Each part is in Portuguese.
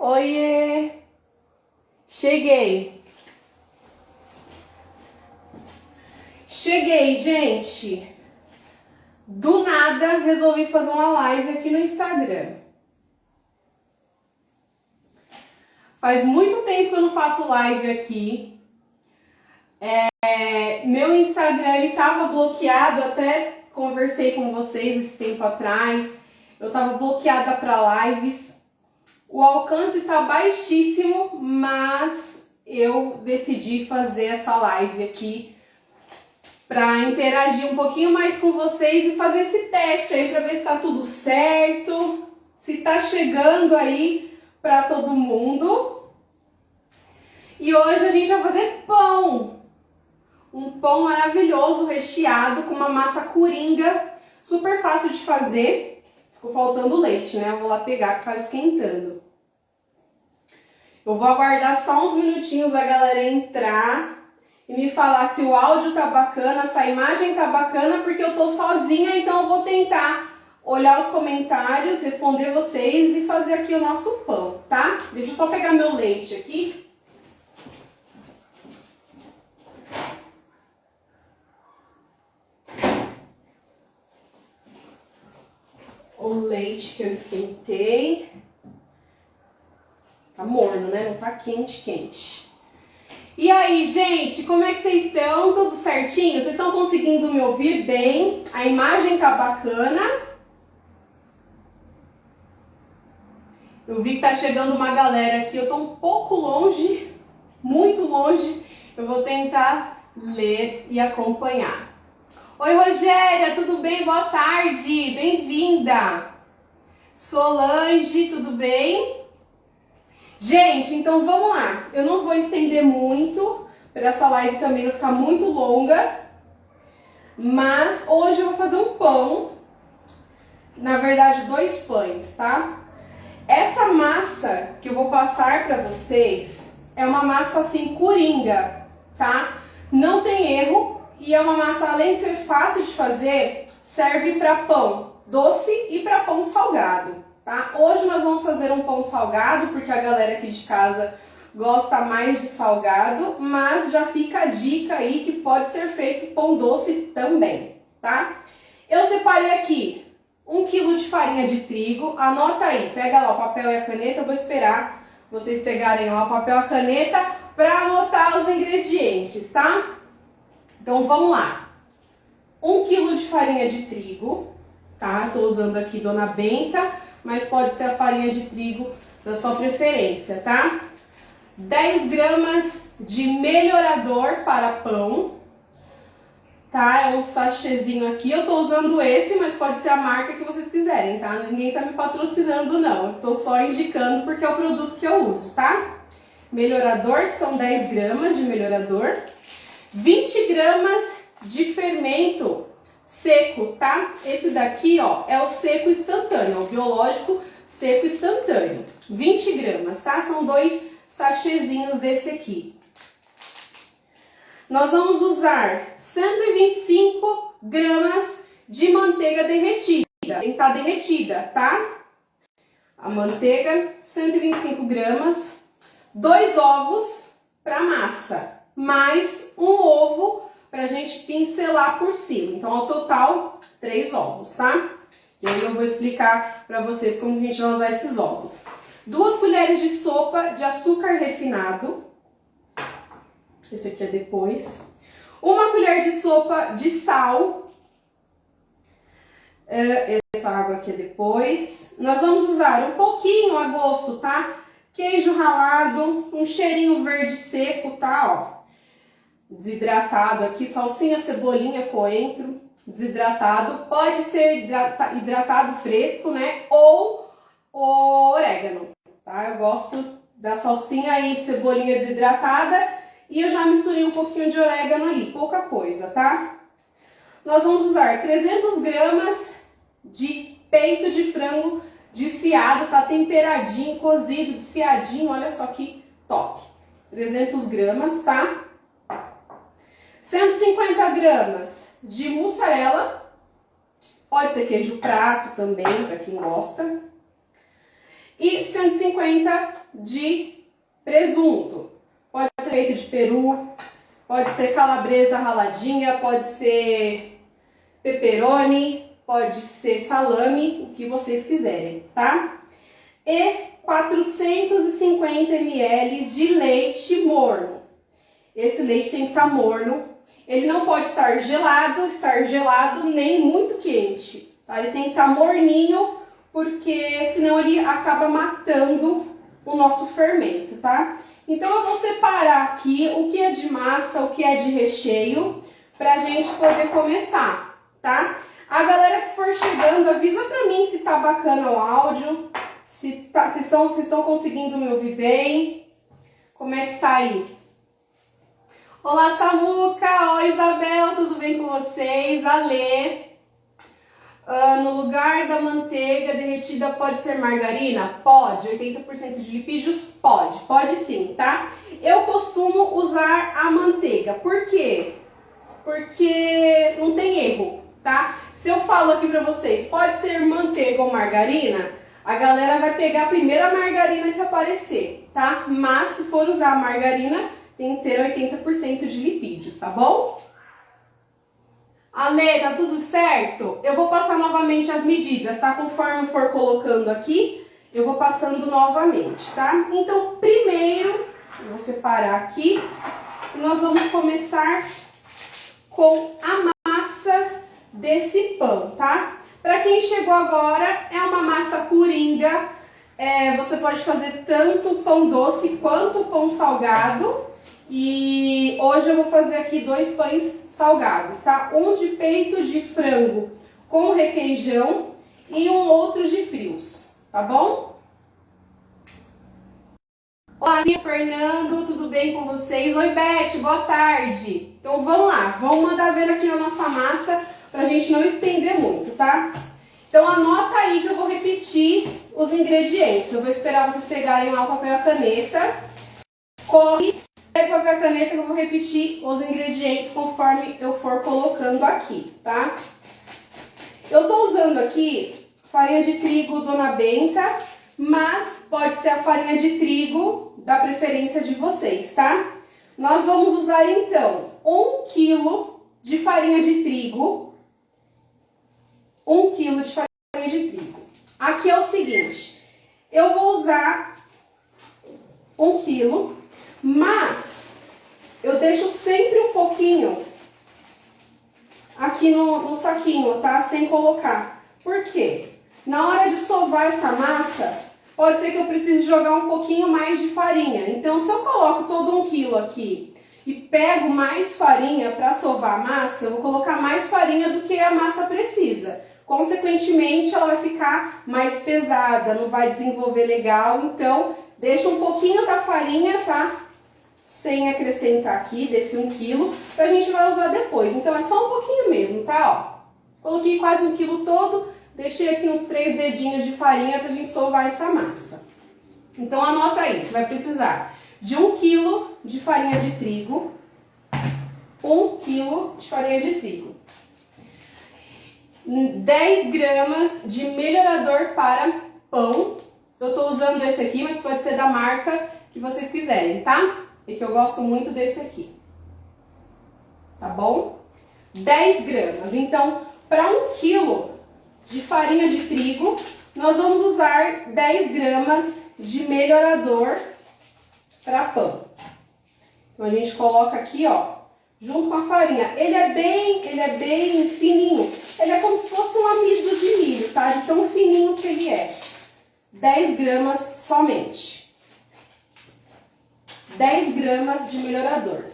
Oiê! Cheguei! Cheguei, gente! Do nada resolvi fazer uma live aqui no Instagram. Faz muito tempo que eu não faço live aqui. Meu Instagram ele tava bloqueado, até conversei com vocês esse tempo atrás. Eu tava bloqueada para lives. O alcance tá baixíssimo, mas eu decidi fazer essa live aqui para interagir um pouquinho mais com vocês e fazer esse teste aí para ver se tá tudo certo, se tá chegando aí para todo mundo. E hoje a gente vai fazer pão. Um pão maravilhoso, recheado com uma massa coringa, super fácil de fazer. Ficou faltando leite, né? Eu vou lá pegar que tá esquentando. Eu vou aguardar só uns minutinhos a galera entrar e me falar se o áudio tá bacana, se a imagem tá bacana, porque eu tô sozinha, então eu vou tentar olhar os comentários, responder vocês e fazer aqui o nosso pão, tá? Deixa eu só pegar meu leite aqui. O leite que eu esquentei. Tá morno, né? Não tá quente, quente. E aí, gente, como é que vocês estão? Tudo certinho? Vocês estão conseguindo me ouvir bem? A imagem tá bacana? Eu vi que tá chegando uma galera aqui. Eu tô um pouco longe, muito longe. Eu vou tentar ler e acompanhar. Oi, Rogéria, tudo bem? Boa tarde, bem-vinda. Solange, tudo bem? Gente, então vamos lá. Eu não vou estender muito, para essa live também não ficar muito longa. Mas hoje eu vou fazer um pão. Na verdade, 2 pães, tá? Essa massa que eu vou passar para vocês é uma massa assim coringa, tá? Não tem erro. E é uma massa, além de ser fácil de fazer, serve para pão doce e para pão salgado, tá? Hoje nós vamos fazer um pão salgado, porque a galera aqui de casa gosta mais de salgado, mas já fica a dica aí que pode ser feito pão doce também, tá? Eu separei aqui 1 kg de farinha de trigo, anota aí, pega lá o papel e a caneta, eu vou esperar vocês pegarem lá o papel e a caneta para anotar os ingredientes, tá? Então vamos lá, 1 kg de farinha de trigo, tá? Tô usando aqui Dona Benta, mas pode ser a farinha de trigo da sua preferência, tá? 10 gramas de melhorador para pão, tá? É um sachêzinho aqui, eu tô usando esse, mas pode ser a marca que vocês quiserem, tá? Ninguém tá me patrocinando não, eu tô só indicando porque é o produto que eu uso, tá? Melhorador, são 10 gramas de melhorador. 20 gramas de fermento seco, tá? Esse daqui, ó, é o seco instantâneo, o biológico seco instantâneo. 20 gramas, tá? São 2 sachêzinhos desse aqui. Nós vamos usar 125 gramas de manteiga derretida. Tem que estar derretida, tá? A manteiga, 125 gramas. 2 ovos para massa. Mais um ovo pra gente pincelar por cima. Então, ao total, 3 ovos, tá? E aí eu vou explicar pra vocês como a gente vai usar esses ovos. 2 colheres de sopa de açúcar refinado. Esse aqui é depois. 1 colher de sopa de sal. Essa água aqui é depois. Nós vamos usar um pouquinho a gosto, tá? Queijo ralado, um cheirinho verde seco, tá? Ó. Desidratado aqui, salsinha, cebolinha, coentro, desidratado. Pode ser hidratado fresco, né? Ou orégano, tá? Eu gosto da salsinha e cebolinha desidratada e eu já misturei um pouquinho de orégano ali, pouca coisa, tá? Nós vamos usar 300 gramas de peito de frango desfiado, tá? Temperadinho, cozido, desfiadinho, olha só que top. 300 gramas, tá? 150 gramas de mussarela, pode ser queijo prato também, para quem gosta. e 150 de presunto. Pode ser feito de peru, pode ser calabresa raladinha, pode ser pepperoni, pode ser salame, o que vocês quiserem, tá? E 450 ml de leite morno. Esse leite tem que estar morno. Ele não pode estar gelado, nem muito quente, tá? Ele tem que estar morninho, porque senão ele acaba matando o nosso fermento, tá? Então eu vou separar aqui o que é de massa, o que é de recheio, pra gente poder começar, tá? A galera que for chegando, avisa pra mim se tá bacana o áudio, se estão conseguindo me ouvir bem, como é que tá aí? Olá, Samuca! Oi, Isabel, tudo bem com vocês? Alê! No lugar da manteiga derretida pode ser margarina? Pode. 80% de lipídios? Pode sim, tá? Eu costumo usar a manteiga. Por quê? Porque não tem erro, tá? Se eu falo aqui pra vocês, pode ser manteiga ou margarina, a galera vai pegar a primeira margarina que aparecer, tá? Mas se for usar a margarina, tem que ter 80% de lipídios, tá bom? Ale, tá tudo certo? Eu vou passar novamente as medidas, tá? Conforme for colocando aqui, eu vou passando novamente, tá? Então, primeiro, eu vou separar aqui e nós vamos começar com a massa desse pão, tá? Pra quem chegou agora, é uma massa coringa. Você pode fazer tanto pão doce quanto pão salgado. E hoje eu vou fazer aqui 2 pães salgados, tá? Um de peito de frango com requeijão e um outro de frios, tá bom? Olá, Fernando, tudo bem com vocês? Oi, Beth, boa tarde. Então vamos lá, vamos mandar ver aqui a nossa massa pra gente não estender muito, tá? Então anota aí que eu vou repetir os ingredientes. Eu vou esperar vocês pegarem lá o papel e a caneta. Corre! Pega o papel e a caneta que eu vou repetir os ingredientes conforme eu for colocando aqui, tá? Eu tô usando aqui farinha de trigo Dona Benta, mas pode ser a farinha de trigo da preferência de vocês, tá? Nós vamos usar então 1 kg de farinha de trigo, 1 kg de farinha de trigo. Aqui é o seguinte, eu vou usar 1 kg, mas eu deixo sempre um pouquinho aqui no saquinho, tá? Sem colocar. Por quê? Na hora de sovar essa massa, pode ser que eu precise jogar um pouquinho mais de farinha. Então, se eu coloco todo 1 kg aqui e pego mais farinha para sovar a massa, eu vou colocar mais farinha do que a massa precisa. Consequentemente, ela vai ficar mais pesada, não vai desenvolver legal. Então, deixa um pouquinho da farinha, tá? Sem acrescentar aqui, desse 1 kg, que a gente vai usar depois. Então, é só um pouquinho mesmo, tá? Ó, coloquei quase 1 kg todo, deixei aqui uns 3 dedinhos de farinha pra gente sovar essa massa. Então, anota aí, você vai precisar de 1 kg de farinha de trigo, 1 kg de farinha de trigo, 10 gramas de melhorador para pão. Eu tô usando esse aqui, mas pode ser da marca que vocês quiserem, tá? E que eu gosto muito desse aqui, tá bom? 10 gramas. Então, para 1 kg de farinha de trigo, nós vamos usar 10 gramas de melhorador para pão. Então, a gente coloca aqui, ó, junto com a farinha. Ele é bem fininho. Ele é como se fosse um amido de milho, tá? De tão fininho que ele é. 10 gramas somente. 10 gramas de melhorador.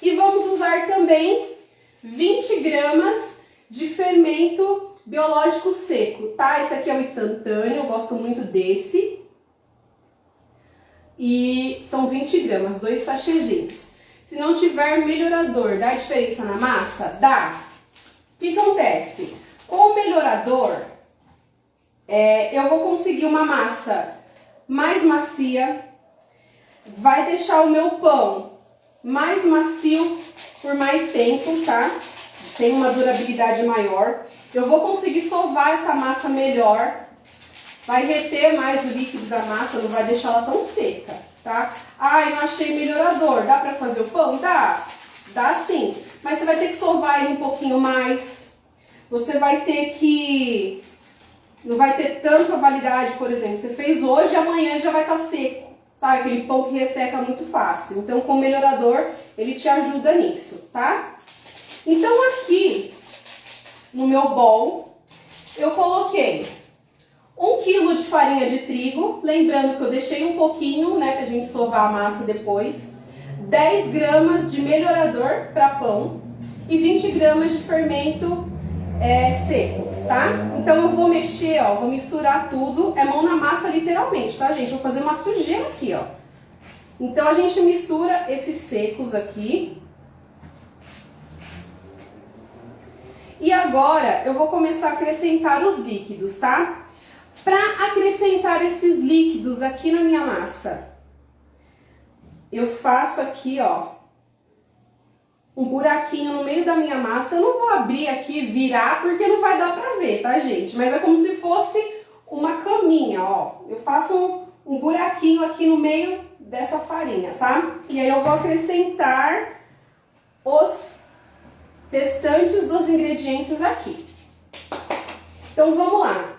E vamos usar também 20 gramas de fermento biológico seco, tá? Esse aqui é o instantâneo, eu gosto muito desse. E são 20 gramas, 2 sachêzinhos. Se não tiver melhorador, dá diferença na massa? Dá. O que acontece? Com o melhorador, eu vou conseguir uma massa mais macia, vai deixar o meu pão mais macio por mais tempo, tá? Tem uma durabilidade maior. Eu vou conseguir sovar essa massa melhor vai reter mais o líquido da massa, não vai deixar ela tão seca, tá? Ai, não achei melhorador, dá pra fazer o pão? Dá, dá sim, mas você vai ter que sovar ele um pouquinho mais, você vai ter que... Não vai ter tanta validade, por exemplo, você fez hoje, amanhã já vai estar seco, sabe? Aquele pão que resseca muito fácil. Então, com o melhorador, ele te ajuda nisso, tá? Então, aqui, no meu bowl, eu coloquei 1 kg de farinha de trigo, lembrando que eu deixei um pouquinho, né, pra gente sovar a massa depois, 10 gramas de melhorador para pão e 20 gramas de fermento seco, tá? Então eu vou mexer, ó, vou misturar tudo, é mão na massa literalmente, tá, gente? Vou fazer uma sujeira aqui, ó. Então a gente mistura esses secos aqui. E agora eu vou começar a acrescentar os líquidos, tá? Para acrescentar esses líquidos aqui na minha massa, eu faço aqui, ó, um buraquinho no meio da minha massa. Eu não vou abrir aqui e virar porque não vai dar pra ver, tá, gente? Mas é como se fosse uma caminha, ó. Eu faço um buraquinho aqui no meio dessa farinha, tá? E aí eu vou acrescentar os restantes dos ingredientes aqui. Então vamos lá.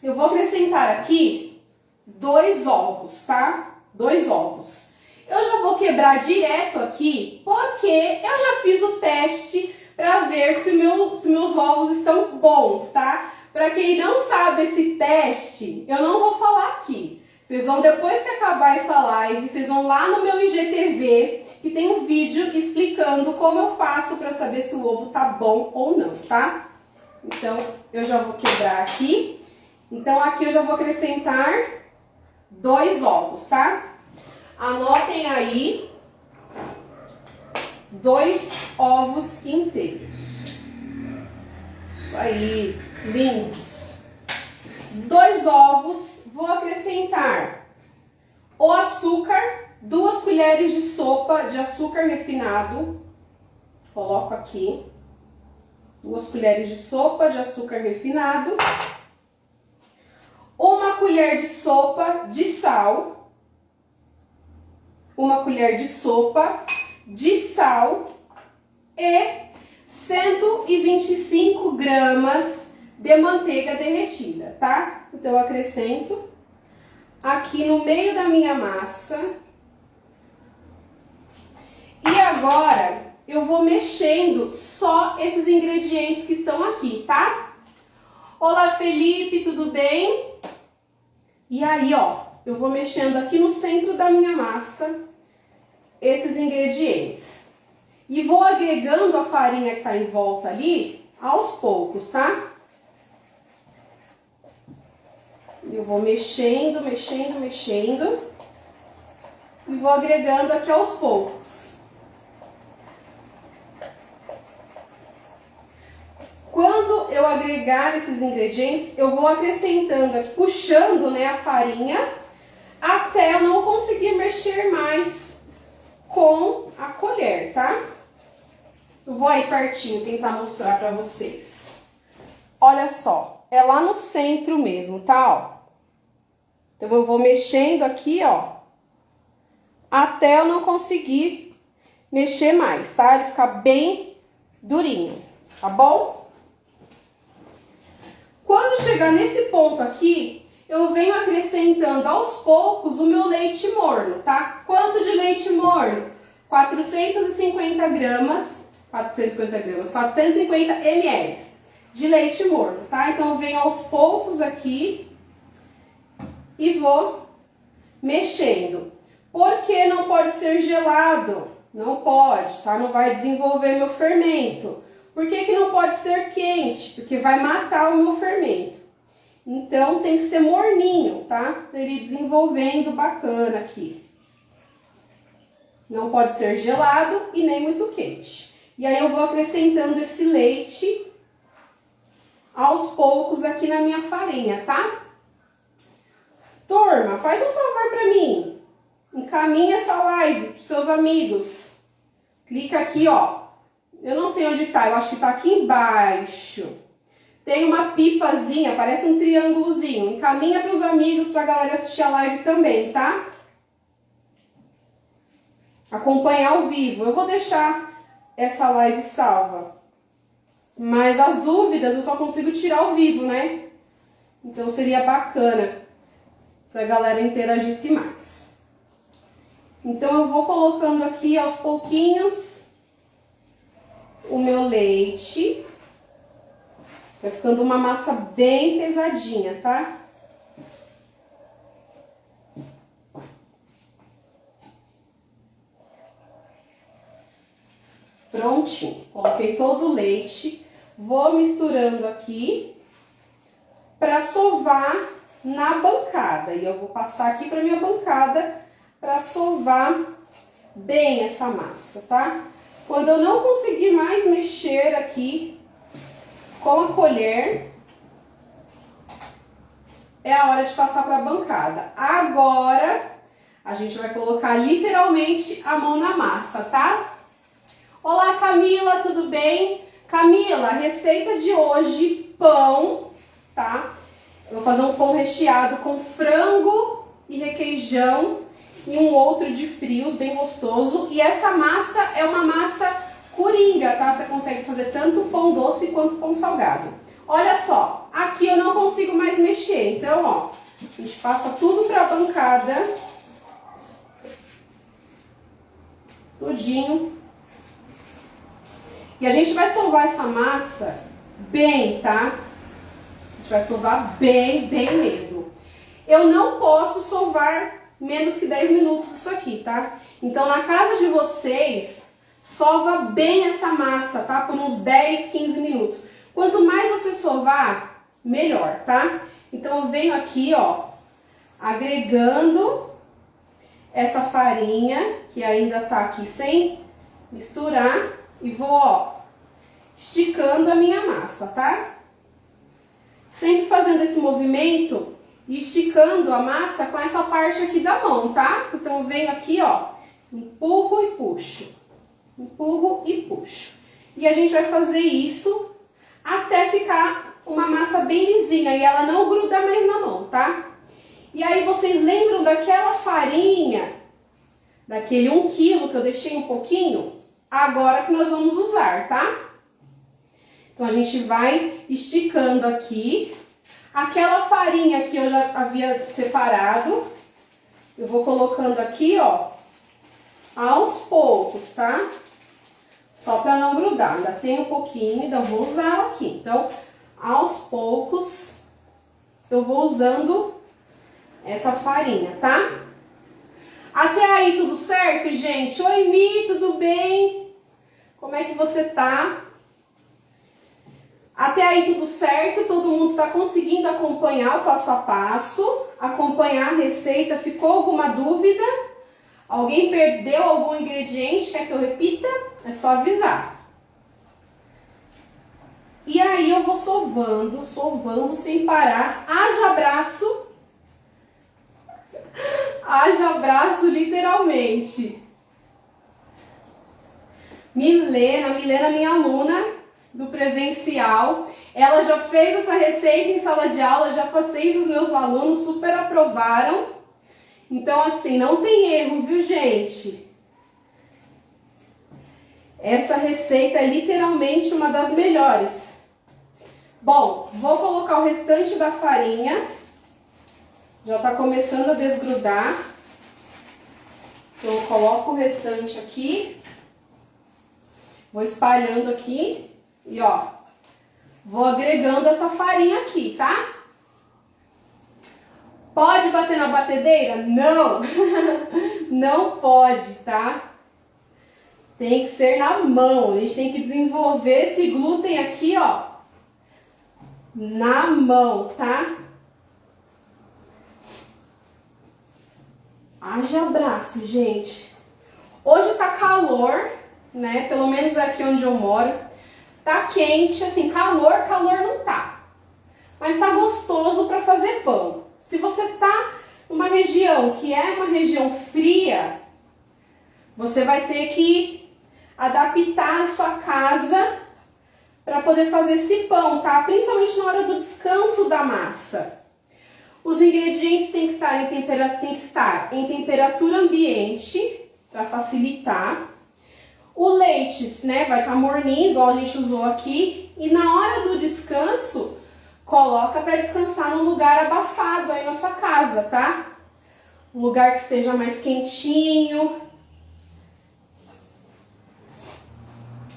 Eu vou acrescentar aqui 2 ovos, tá? 2 ovos. Eu já vou quebrar direto aqui, porque eu já fiz o teste para ver se meus ovos estão bons, tá? Para quem não sabe esse teste, eu não vou falar aqui. Vocês vão, depois que acabar essa live, vocês vão lá no meu IGTV, que tem um vídeo explicando como eu faço para saber se o ovo tá bom ou não, tá? Então, eu já vou quebrar aqui. Então, aqui eu já vou acrescentar 2 ovos, tá? Anotem aí, 2 ovos inteiros. Isso aí, lindos. 2 ovos, vou acrescentar o açúcar, 2 colheres de sopa de açúcar refinado. Coloco aqui, 2 colheres de sopa de açúcar refinado. 1 colher de sopa de sal. 1 colher de sopa de sal e 125 gramas de manteiga derretida, tá? Então, eu acrescento aqui no meio da minha massa. E agora, eu vou mexendo só esses ingredientes que estão aqui, tá? Olá, Felipe, tudo bem? E aí, ó, eu vou mexendo aqui no centro da minha massa esses ingredientes. E vou agregando a farinha que tá em volta ali aos poucos, tá? Eu vou mexendo, mexendo, mexendo. E vou agregando aqui aos poucos. Quando eu agregar esses ingredientes, eu vou acrescentando aqui, puxando, né, a farinha, até eu não conseguir mexer mais com a colher, tá? Eu vou aí pertinho tentar mostrar pra vocês. Olha só, é lá no centro mesmo, tá, ó? Então, eu vou mexendo aqui, ó, até eu não conseguir mexer mais, tá? Ele ficar bem durinho, tá bom? Quando chegar nesse ponto aqui, eu venho acrescentando aos poucos o meu leite morno, tá? Quanto de leite morno? 450 ml de leite morno, tá? Então, eu venho aos poucos aqui e vou mexendo. Por que não pode ser gelado? Não pode, tá? Não vai desenvolver meu fermento. Por que que não pode ser quente? Porque vai matar o meu fermento. Então, tem que ser morninho, tá? Pra ele desenvolvendo bacana aqui. Não pode ser gelado e nem muito quente. E aí, eu vou acrescentando esse leite aos poucos aqui na minha farinha, tá? Turma, faz um favor pra mim. Encaminha essa live pros seus amigos. Clica aqui, ó. Eu não sei onde tá, eu acho que tá aqui embaixo. tem uma pipazinha, parece um triângulozinho. Encaminha para os amigos, para a galera assistir a live também, tá? Acompanhar ao vivo. Eu vou deixar essa live salva. Mas as dúvidas eu só consigo tirar ao vivo, né? Então seria bacana se a galera interagisse mais. Então eu vou colocando aqui aos pouquinhos o meu leite. Vai ficando uma massa bem pesadinha, tá? Prontinho. Coloquei todo o leite. Vou misturando aqui para sovar na bancada. E eu vou passar aqui para minha bancada para sovar bem essa massa, tá? Quando eu não conseguir mais mexer aqui com a colher, é a hora de passar para a bancada. Agora, a gente vai colocar literalmente a mão na massa, tá? Olá, Camila, tudo bem? Camila, receita de hoje, pão, tá? Eu vou fazer um pão recheado com frango e requeijão e um outro de frios, bem gostoso. E essa massa é uma massa coringa, tá? Você consegue fazer tanto pão doce quanto pão salgado. Olha só, aqui eu não consigo mais mexer, então, ó, a gente passa tudo pra bancada, tudinho. E a gente vai sovar essa massa bem, tá? A gente vai sovar bem, bem mesmo. Eu não posso sovar menos que 10 minutos isso aqui, tá? Então, na casa de vocês, sova bem essa massa, tá? Por uns 10, 15 minutos. Quanto mais você sovar, melhor, tá? Então, eu venho aqui, ó, agregando essa farinha, que ainda tá aqui sem misturar, e vou, ó, esticando a minha massa, tá? Sempre fazendo esse movimento e esticando a massa com essa parte aqui da mão, tá? Então, eu venho aqui, ó, empurro e puxo. Empurro e puxo. E a gente vai fazer isso até ficar uma massa bem lisinha e ela não gruda mais na mão, tá? E aí vocês lembram daquela farinha, daquele 1 quilo que eu deixei um pouquinho? Agora que nós vamos usar, tá? Então a gente vai esticando aqui. Aquela farinha que eu já havia separado, eu vou colocando aqui, ó, aos poucos, tá? Só para não grudar, ainda tem um pouquinho, ainda vou usar ela aqui. Então, aos poucos, eu vou usando essa farinha, tá? Até aí tudo certo, gente? Oi, Mi, tudo bem? Como é que você tá? Até aí tudo certo? Todo mundo tá conseguindo acompanhar o passo a passo? Acompanhar a receita? Ficou alguma dúvida? Alguém perdeu algum ingrediente? Quer que eu repita? É só avisar. E aí eu vou sovando, sovando sem parar. Haja braço. Haja braço literalmente. Milena, minha aluna do presencial, ela já fez essa receita em sala de aula, já passei para os meus alunos, super aprovaram. Então, assim, não tem erro, viu, gente? Essa receita é literalmente uma das melhores. Bom, vou colocar o restante da farinha. Já tá começando a desgrudar. Então, eu coloco o restante aqui. Vou espalhando aqui. E, ó, vou agregando essa farinha aqui, tá? Pode bater na batedeira? Não! Não pode, tá? Tem que ser na mão. A gente tem que desenvolver esse glúten aqui, ó, na mão, tá? Haja braço, gente. Hoje tá calor, né? Pelo menos aqui onde eu moro. Tá quente, assim, calor não tá. Mas tá gostoso para fazer pão. Se você tá numa região que é uma região fria, você vai ter que adaptar a sua casa para poder fazer esse pão, tá? Principalmente na hora do descanso da massa. Os ingredientes têm que estar em temperatura ambiente, para facilitar. O leite, né, vai estar morninho, igual a gente usou aqui. E na hora do descanso, coloca para descansar num lugar abafado aí na sua casa, tá? Um lugar que esteja mais quentinho,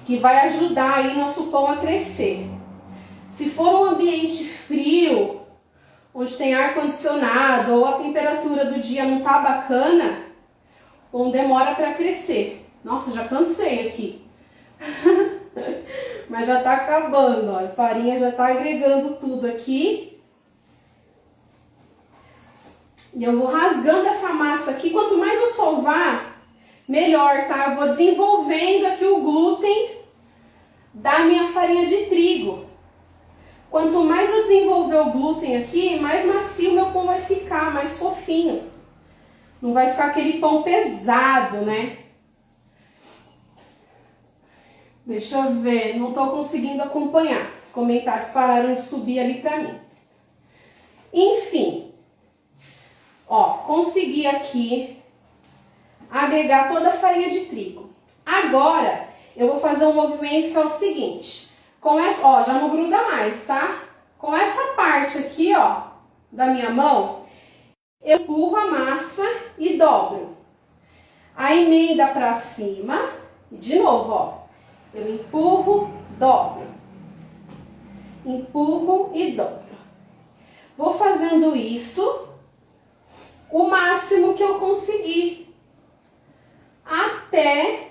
que vai ajudar aí nosso pão a crescer. Se for um ambiente frio, onde tem ar-condicionado ou a temperatura do dia não tá bacana, o pão demora para crescer. Nossa, já cansei aqui. Mas já tá acabando, ó. A farinha já tá agregando tudo aqui. E eu vou rasgando essa massa aqui. Quanto mais eu sovar, melhor, tá? Eu vou desenvolvendo aqui o glúten da minha farinha de trigo. Quanto mais eu desenvolver o glúten aqui, mais macio meu pão vai ficar, mais fofinho. Não vai ficar aquele pão pesado, né? Deixa eu ver, não tô conseguindo acompanhar. Os comentários pararam de subir ali pra mim. Enfim, ó, consegui aqui agregar toda a farinha de trigo. Agora, eu vou fazer um movimento que é o seguinte. Com essa, ó, já não gruda mais, tá? Com essa parte aqui, ó, da minha mão, eu empurro a massa e dobro. A emenda pra cima e de novo, ó. Eu empurro, dobro. Empurro e dobro. Vou fazendo isso o máximo que eu conseguir. Até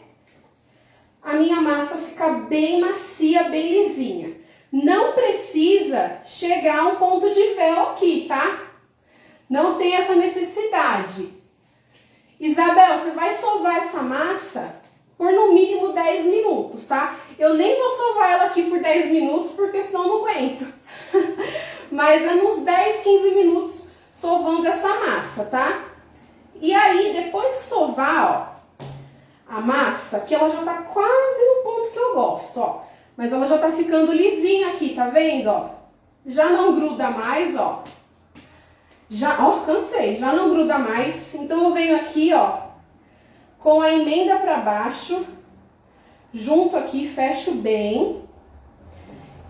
a minha massa ficar bem macia, bem lisinha. Não precisa chegar a um ponto de véu aqui, tá? Não tem essa necessidade. Isabel, você vai sovar essa massa por no mínimo 10 minutos, tá? Eu nem vou sovar ela aqui por 10 minutos, porque senão eu não aguento. Mas é uns 10, 15 minutos sovando essa massa, tá? E aí, depois que sovar, ó, a massa, que ela já tá quase no ponto que eu gosto, ó. Mas ela já tá ficando lisinha aqui, tá vendo, ó? Já não gruda mais, ó. Já, ó, cansei, já não gruda mais. Então eu venho aqui, ó, com a emenda para baixo, junto aqui, fecho bem,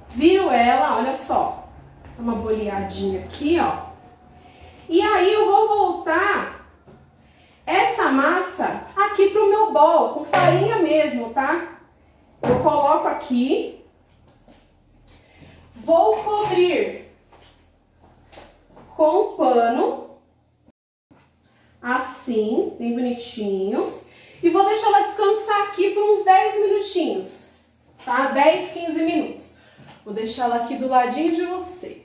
viro ela, olha só, uma boleadinha aqui, ó. E aí eu vou voltar essa massa aqui pro meu bol, com farinha mesmo, tá? Eu coloco aqui, vou cobrir com um pano, assim, bem bonitinho. E vou deixar ela descansar aqui por uns 10 minutinhos, tá? 10, 15 minutos. Vou deixar ela aqui do ladinho de você.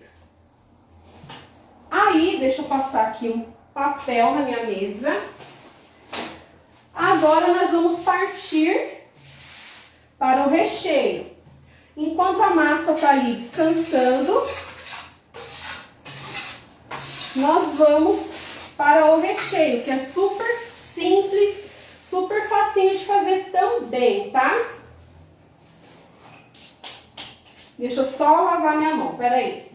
Aí, deixa eu passar aqui um papel na minha mesa. Agora nós vamos partir para o recheio. Enquanto a massa tá ali descansando, nós vamos para o recheio, que é super simples, super facinho de fazer também, tá? Deixa eu só lavar minha mão, peraí.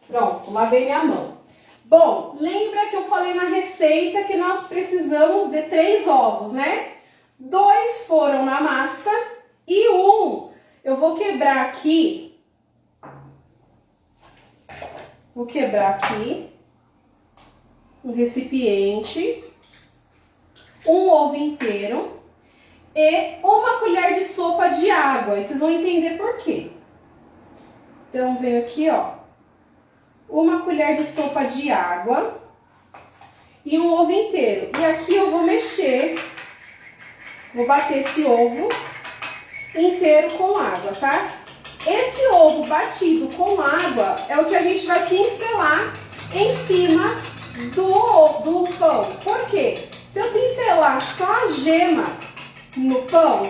Pronto, lavei minha mão. Bom, lembra que eu falei na receita que nós precisamos de 3 ovos, né? 2 foram na massa e 1 eu vou quebrar aqui. Vou quebrar aqui um recipiente, 1 ovo inteiro e 1 colher de sopa de água. E vocês vão entender por quê. Então, venho aqui, ó. 1 colher de sopa de água e 1 ovo inteiro. E aqui eu vou mexer, vou bater esse ovo inteiro com água, tá? Esse ovo batido com água é o que a gente vai pincelar em cima do pão. Por quê? Se eu pincelar só a gema no pão,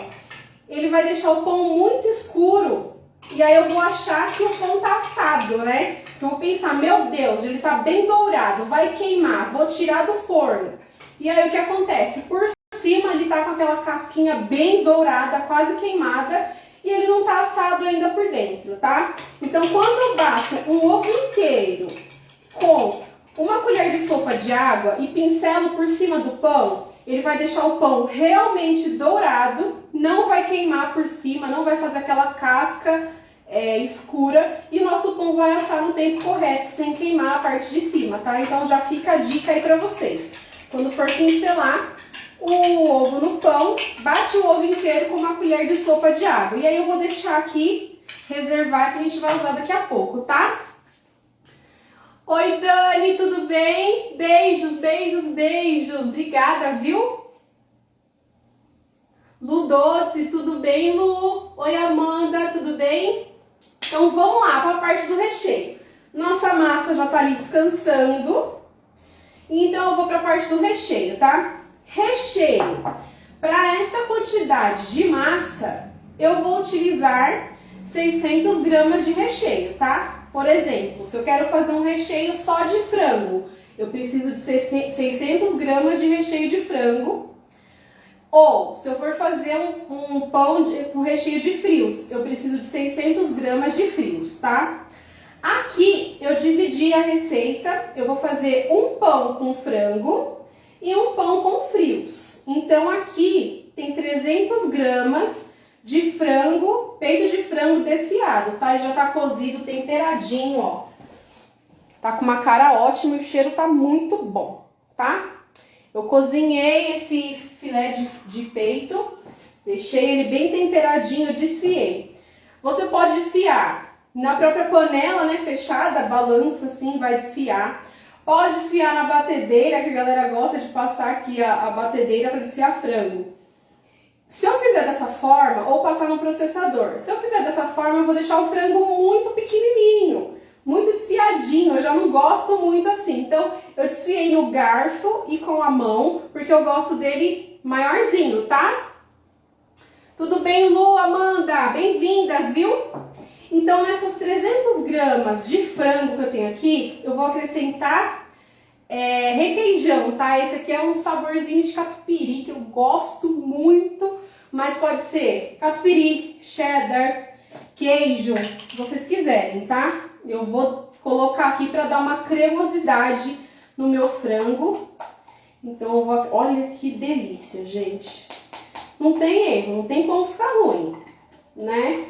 ele vai deixar o pão muito escuro. E aí eu vou achar que o pão tá assado, né? Eu vou pensar, meu Deus, ele tá bem dourado, vai queimar, vou tirar do forno. E aí o que acontece? Por cima ele tá com aquela casquinha bem dourada, quase queimada, e ele não tá assado ainda por dentro, tá? Então quando eu bato um ovo inteiro com uma colher de sopa de água e pincelo por cima do pão, ele vai deixar o pão realmente dourado, não vai queimar por cima, não vai fazer aquela casca escura, e o nosso pão vai assar no tempo correto, sem queimar a parte de cima, tá? Então já fica a dica aí pra vocês. Quando for pincelar o ovo no pão, bate o ovo inteiro com uma colher de sopa de água. E aí eu vou deixar aqui, reservar, que a gente vai usar daqui a pouco, tá? Oi, Dani, tudo bem? Beijos, beijos, beijos. Obrigada, viu? Lu Doces, tudo bem, Lu? Oi, Amanda, tudo bem? Então vamos lá para a parte do recheio. Nossa massa já tá ali descansando. Então eu vou para a parte do recheio, tá? Recheio. Para essa quantidade de massa, eu vou utilizar 600 gramas de recheio, tá? Por exemplo, se eu quero fazer um recheio só de frango, eu preciso de 600 gramas de recheio de frango. Ou, se eu for fazer um pão com recheio de frios, eu preciso de 600 gramas de frios, tá? Aqui, eu dividi a receita, eu vou fazer um pão com frango e um pão com frios. Então, aqui tem 300 gramas de frango, peito de frango desfiado, tá? Ele já tá cozido, temperadinho, ó. Tá com uma cara ótima e o cheiro tá muito bom, tá? Eu cozinhei esse filé de peito, deixei ele bem temperadinho, desfiei. Você pode desfiar na própria panela, né, fechada, balança assim, vai desfiar. Pode desfiar na batedeira, que a galera gosta de passar aqui a batedeira para desfiar frango. Se eu fizer dessa forma, ou passar no processador, se eu fizer dessa forma, eu vou deixar o frango muito pequenininho, muito desfiadinho, eu já não gosto muito assim. Então, eu desfiei no garfo e com a mão, porque eu gosto dele maiorzinho, tá? Tudo bem, Lu, Amanda? Bem-vindas, viu? Então, nessas 300 gramas de frango que eu tenho aqui, eu vou acrescentar requeijão, tá? Esse aqui é um saborzinho de catupiry, que eu gosto muito, mas pode ser catupiry, cheddar, queijo, se vocês quiserem, tá? Eu vou colocar aqui para dar uma cremosidade no meu frango. Então, eu vou... olha que delícia, gente. Não tem erro, não tem como ficar ruim, né?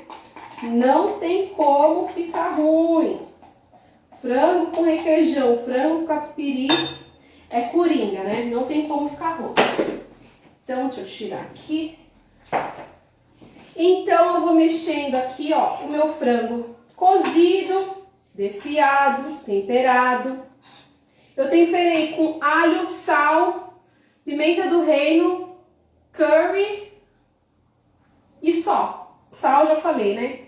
Não tem como ficar ruim. Frango com requeijão, frango com catupiry é coringa, né? Não tem como ficar ruim. Então, deixa eu tirar aqui. Então, eu vou mexendo aqui, ó, o meu frango cozido, desfiado, temperado. Eu temperei com alho, sal, pimenta do reino, curry e só. Sal já falei, né?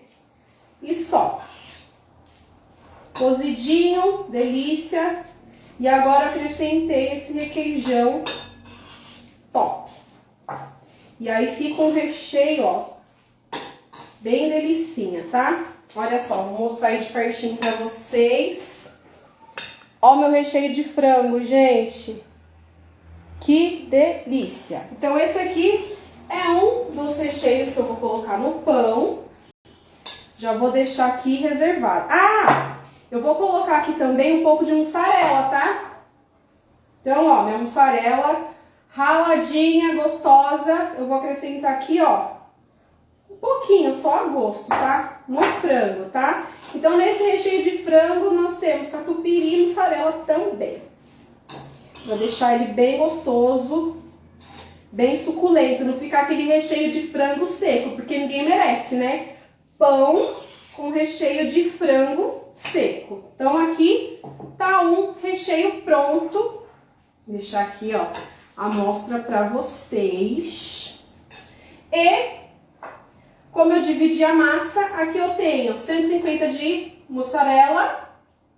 E só. Cozidinho, delícia. E agora acrescentei esse requeijão top. E aí fica um recheio, ó, bem delicinha, tá? Olha só, vou mostrar aí de pertinho pra vocês. Ó o meu recheio de frango, gente. Que delícia. Então esse aqui é um dos recheios que eu vou colocar no pão. Já vou deixar aqui reservado. Ah, eu vou colocar aqui também um pouco de mussarela, tá? Então, ó, minha mussarela raladinha, gostosa. Eu vou acrescentar aqui, ó, um pouquinho, só a gosto, tá? No frango, tá? Então, nesse recheio de frango, nós temos catupiry e mussarela também. Vou deixar ele bem gostoso, bem suculento. Não ficar aquele recheio de frango seco, porque ninguém merece, né? Pão com recheio de frango seco. Então, aqui tá um recheio pronto. Vou deixar aqui, ó, a amostra pra vocês. E, como eu dividi a massa, aqui eu tenho 150 de mussarela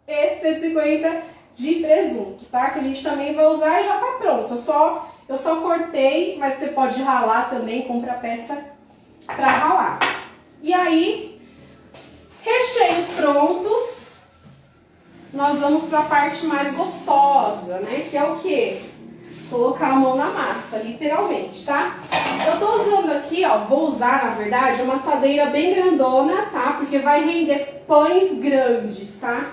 e 150 de presunto, tá? Que a gente também vai usar e já tá pronto. Eu só cortei, mas você pode ralar também, compra a peça para ralar. E aí, recheios prontos, nós vamos para a parte mais gostosa, né? Que é o quê? Colocar a mão na massa, literalmente, tá? Eu tô usando aqui, ó, vou usar, na verdade, uma assadeira bem grandona, tá? Porque vai render pães grandes, tá?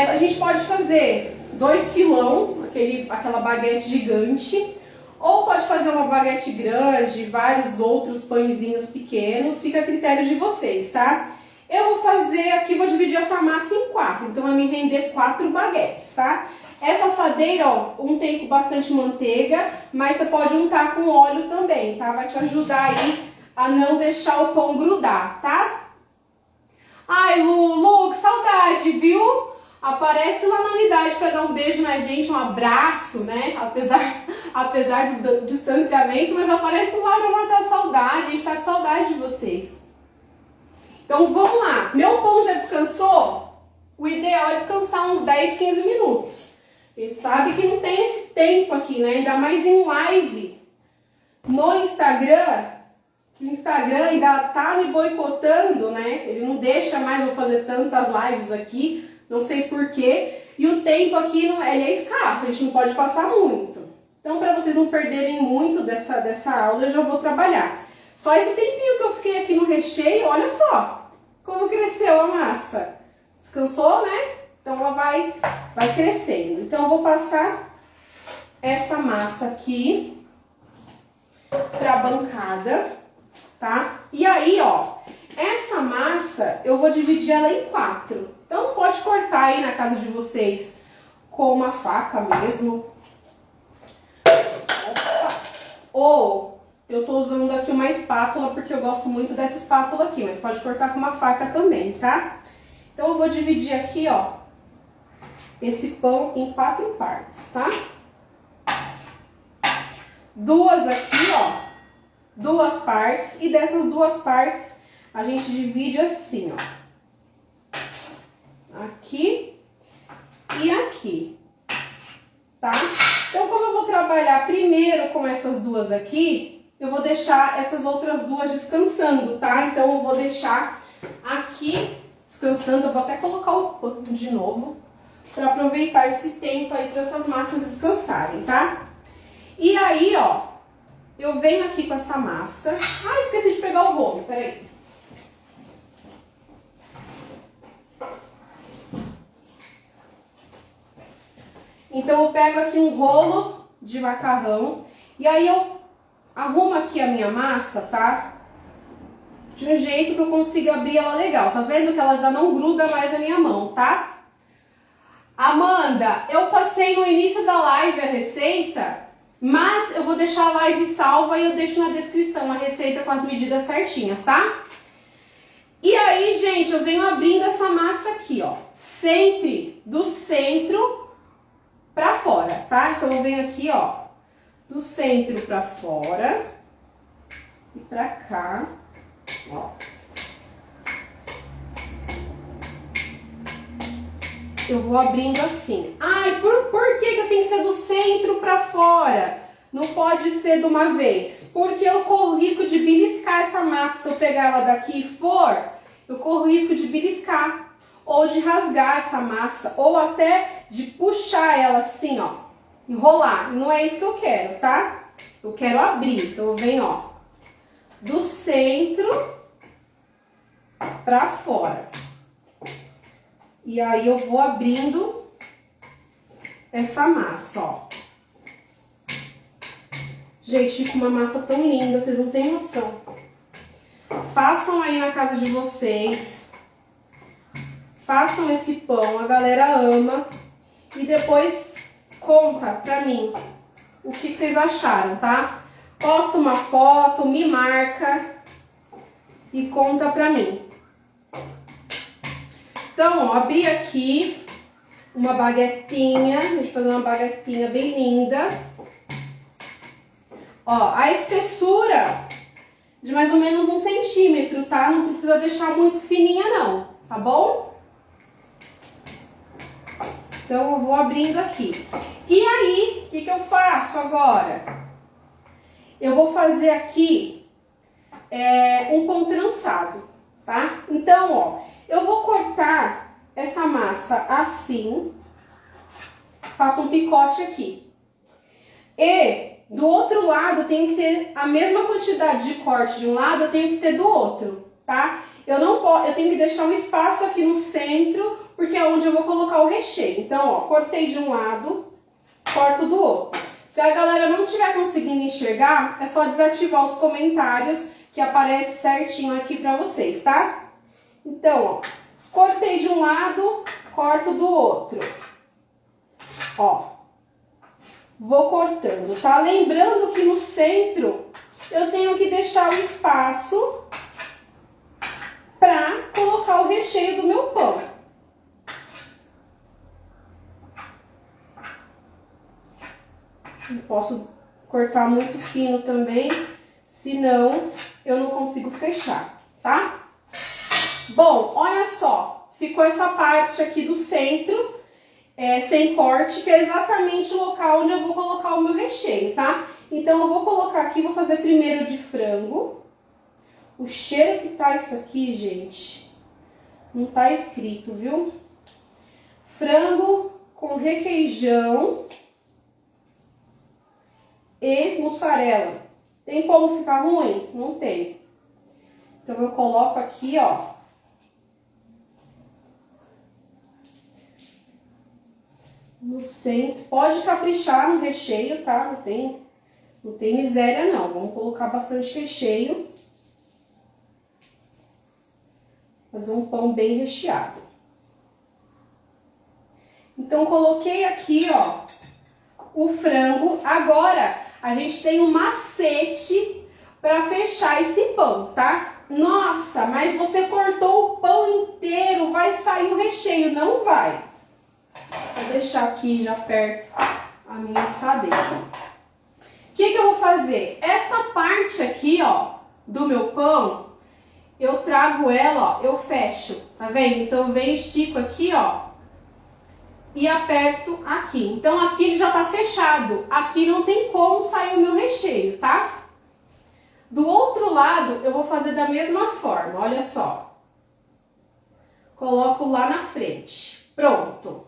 A gente pode fazer 2 filão, aquela baguete gigante, ou pode fazer uma baguete grande, vários outros pãezinhos pequenos, fica a critério de vocês, tá? Eu vou fazer aqui, vou dividir essa massa em 4, então vai me render 4 baguetes, tá? Essa assadeira, ó, untei com bastante manteiga, mas você pode untar com óleo também, tá? Vai te ajudar aí a não deixar o pão grudar, tá? Ai, Lulu, que saudade, viu? Aparece lá na unidade para dar um beijo na gente, um abraço, né? Apesar do distanciamento, mas aparece lá para matar a saudade, a gente tá com saudade de vocês. Então vamos lá, meu pão já descansou? O ideal é descansar uns 10, 15 minutos. Ele sabe que não tem esse tempo aqui, né? Ainda mais em live. No Instagram, o Instagram ainda tá me boicotando, né? Ele não deixa mais eu fazer tantas lives aqui, não sei porquê. E o tempo aqui, ele é escasso, a gente não pode passar muito. Então, para vocês não perderem muito dessa aula, eu já vou trabalhar. Só esse tempinho que eu fiquei aqui no recheio, olha só como cresceu a massa. Descansou, né? Então ela vai crescendo. Então eu vou passar essa massa aqui para a bancada, tá? E aí, ó, essa massa eu vou dividir ela em 4. Então pode cortar aí na casa de vocês com uma faca mesmo. Ou eu tô usando aqui uma espátula porque eu gosto muito dessa espátula aqui, mas pode cortar com uma faca também, tá? Então eu vou dividir aqui, ó, esse pão em 4 partes, tá? 2 aqui, ó, 2 partes, e dessas 2 partes a gente divide assim, ó, aqui e aqui, tá? Então, como eu vou trabalhar primeiro com essas 2 aqui, eu vou deixar essas outras 2 descansando, tá? Então, eu vou deixar aqui descansando, eu vou até colocar o pano de novo, para aproveitar esse tempo aí para essas massas descansarem, tá? E aí, ó, eu venho aqui com essa massa. Ah, esqueci de pegar o rolo, peraí. Então eu pego aqui um rolo de macarrão e aí eu arrumo aqui a minha massa, tá? De um jeito que eu consiga abrir ela legal. Tá vendo que ela já não gruda mais na minha mão, tá? Amanda, eu passei no início da live a receita, mas eu vou deixar a live salva e eu deixo na descrição a receita com as medidas certinhas, tá? E aí, gente, eu venho abrindo essa massa aqui, ó, sempre do centro pra fora, tá? Então eu venho aqui, ó, do centro pra fora e pra cá, ó. Eu vou abrindo assim. Ai, por que eu tenho que ser do centro pra fora? Não pode ser de uma vez. Porque eu corro risco de beliscar essa massa. Se eu pegar ela daqui e for, eu corro risco de beliscar. Ou de rasgar essa massa. Ou até de puxar ela assim, ó. Enrolar. Não é isso que eu quero, tá? Eu quero abrir. Então eu venho, ó, do centro pra fora. E aí eu vou abrindo essa massa, ó. Gente, fica uma massa tão linda, vocês não têm noção. Façam aí na casa de vocês. Façam esse pão, a galera ama. E depois conta pra mim o que vocês acharam, tá? Posta uma foto, me marca e conta pra mim. Então, ó, abri aqui uma baguetinha, deixa eu fazer uma baguetinha bem linda. Ó, a espessura de mais ou menos 1 centímetro, tá? Não precisa deixar muito fininha não, tá bom? Então, eu vou abrindo aqui. E aí, o que eu faço agora? Eu vou fazer aqui um pão trançado, tá? Então, ó, eu vou cortar essa massa assim, faço um picote aqui. E do outro lado, eu tenho que ter a mesma quantidade de corte de um lado, eu tenho que ter do outro, tá? Eu tenho que deixar um espaço aqui no centro, porque é onde eu vou colocar o recheio. Então, ó, cortei de um lado, corto do outro. Se a galera não estiver conseguindo enxergar, é só desativar os comentários que aparece certinho aqui pra vocês, tá? Então, ó, cortei de um lado, corto do outro. Ó. Vou cortando, tá? Lembrando que no centro eu tenho que deixar o espaço para colocar o recheio do meu pão. Não posso cortar muito fino também, senão eu não consigo fechar, tá? Bom, olha só, ficou essa parte aqui do centro. Sem corte, que é exatamente o local onde eu vou colocar o meu recheio, tá? Então, eu vou colocar aqui, vou fazer primeiro de frango. O cheiro que tá isso aqui, gente, não tá escrito, viu? Frango com requeijão e mussarela. Tem como ficar ruim? Não tem. Então, eu coloco aqui, ó. No centro, pode caprichar no recheio, tá? Não tem miséria não, vamos colocar bastante recheio. Fazer um pão bem recheado. Então, coloquei aqui, ó, o frango. Agora, a gente tem um macete para fechar esse pão, tá? Nossa, mas você cortou o pão inteiro, vai sair o recheio, não vai. Vou deixar aqui já perto a minha assadeira. O que eu vou fazer? Essa parte aqui, ó, do meu pão, eu trago ela, ó, eu fecho, tá vendo? Então, eu venho, estico aqui, ó, e aperto aqui. Então, aqui ele já tá fechado. Aqui não tem como sair o meu recheio, tá? Do outro lado, eu vou fazer da mesma forma, olha só. Coloco lá na frente. Pronto.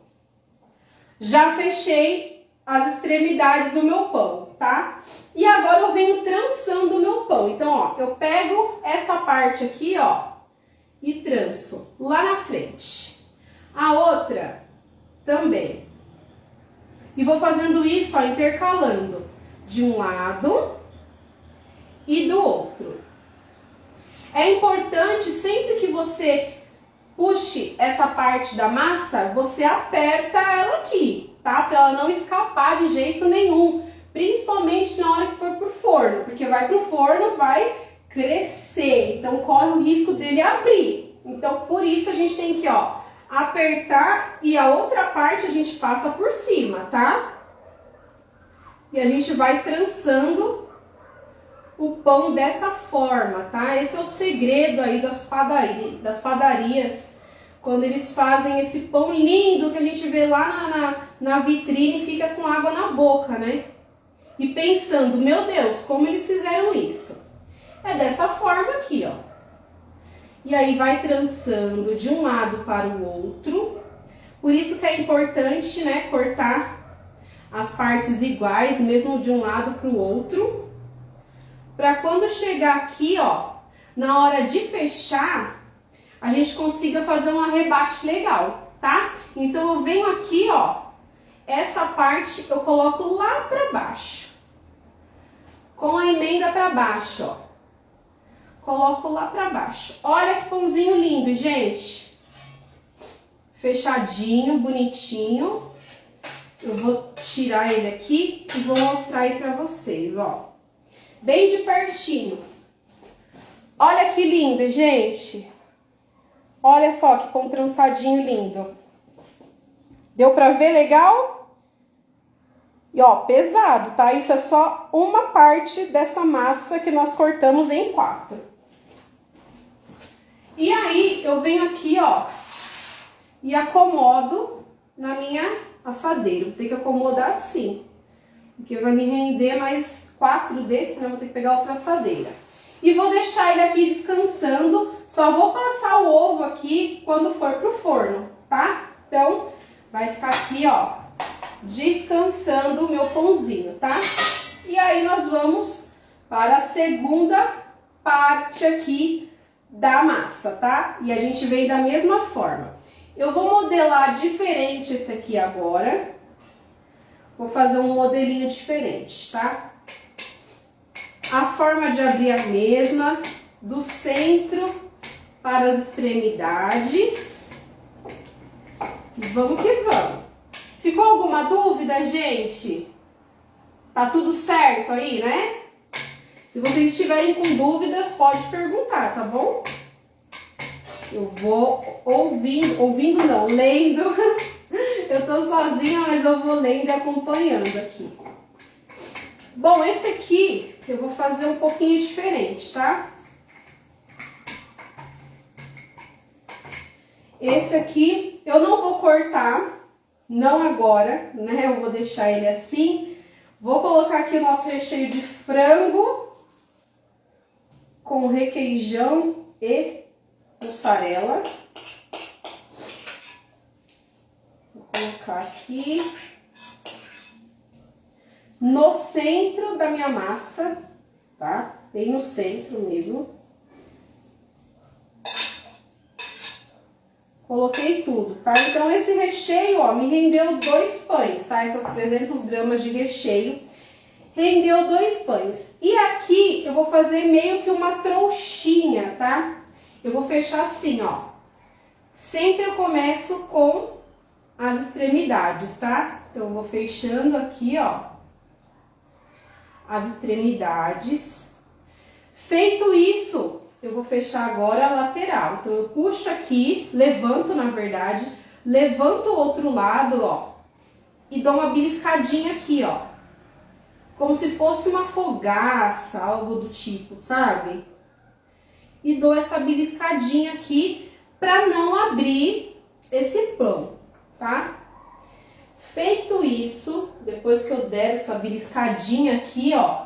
Já fechei as extremidades do meu pão, tá? E agora eu venho trançando o meu pão. Então, ó, eu pego essa parte aqui, ó, e tranço lá na frente. A outra também. E vou fazendo isso, ó, intercalando de um lado e do outro. É importante, sempre que você puxe essa parte da massa, você aperta ela aqui, tá? Pra ela não escapar de jeito nenhum. Principalmente na hora que for pro forno, porque vai pro forno, vai crescer. Então, corre o risco dele abrir. Então, por isso a gente tem que, ó, apertar e a outra parte a gente passa por cima, tá? E a gente vai trançando o pão dessa forma, tá? Esse é o segredo aí das padarias, quando eles fazem esse pão lindo que a gente vê lá na vitrine e fica com água na boca, né? E pensando, meu Deus, como eles fizeram isso? É dessa forma aqui, ó. E aí vai trançando de um lado para o outro. Por isso que é importante, né, cortar as partes iguais, mesmo de um lado para o outro. Para quando chegar aqui, ó, na hora de fechar, a gente consiga fazer um arrebate legal, tá? Então, eu venho aqui, ó, essa parte eu coloco lá para baixo. Com a emenda para baixo, ó. Coloco lá para baixo. Olha que pãozinho lindo, gente. Fechadinho, bonitinho. Eu vou tirar ele aqui e vou mostrar aí para vocês, ó. Bem de pertinho. Olha que lindo, gente. Olha só que pão trançadinho lindo. Deu pra ver legal? E ó, pesado, tá? Isso é só uma parte dessa massa que nós cortamos em 4. E aí, eu venho aqui, ó, e acomodo na minha assadeira. Vou ter que acomodar assim. Porque vai me render mais 4 desses, né? Vou ter que pegar outra assadeira. E vou deixar ele aqui descansando. Só vou passar o ovo aqui quando for pro forno, tá? Então, vai ficar aqui, ó, descansando o meu pãozinho, tá? E aí nós vamos para a segunda parte aqui da massa, tá? E a gente vem da mesma forma. Eu vou modelar diferente esse aqui agora. Vou fazer um modelinho diferente, tá? A forma de abrir a mesma, do centro para as extremidades. E vamos que vamos. Ficou alguma dúvida, gente? Tá tudo certo aí, né? Se vocês estiverem com dúvidas, pode perguntar, tá bom? Eu vou ouvindo não, lendo. Eu tô sozinha, mas eu vou lendo e acompanhando aqui. Bom, esse aqui eu vou fazer um pouquinho diferente, tá? Esse aqui eu não vou cortar, não agora, né? Eu vou deixar ele assim. Vou colocar aqui o nosso recheio de frango com requeijão e mussarela. Vou colocar aqui no centro da minha massa, tá? Bem no centro mesmo. Coloquei tudo, tá? Então, esse recheio, ó, me rendeu 2 pães, tá? Essas 300 gramas de recheio rendeu 2 pães. E aqui eu vou fazer meio que uma trouxinha, tá? Eu vou fechar assim, ó. Sempre eu começo com as extremidades, tá? Então, eu vou fechando aqui, ó, as extremidades. Feito isso, eu vou fechar agora a lateral. Então, eu puxo aqui, levanto, na verdade, levanto o outro lado, ó, e dou uma beliscadinha aqui, ó. Como se fosse uma fogaça, algo do tipo, sabe? E dou essa beliscadinha aqui pra não abrir esse pão, tá? Feito isso, depois que eu der essa beliscadinha aqui, ó,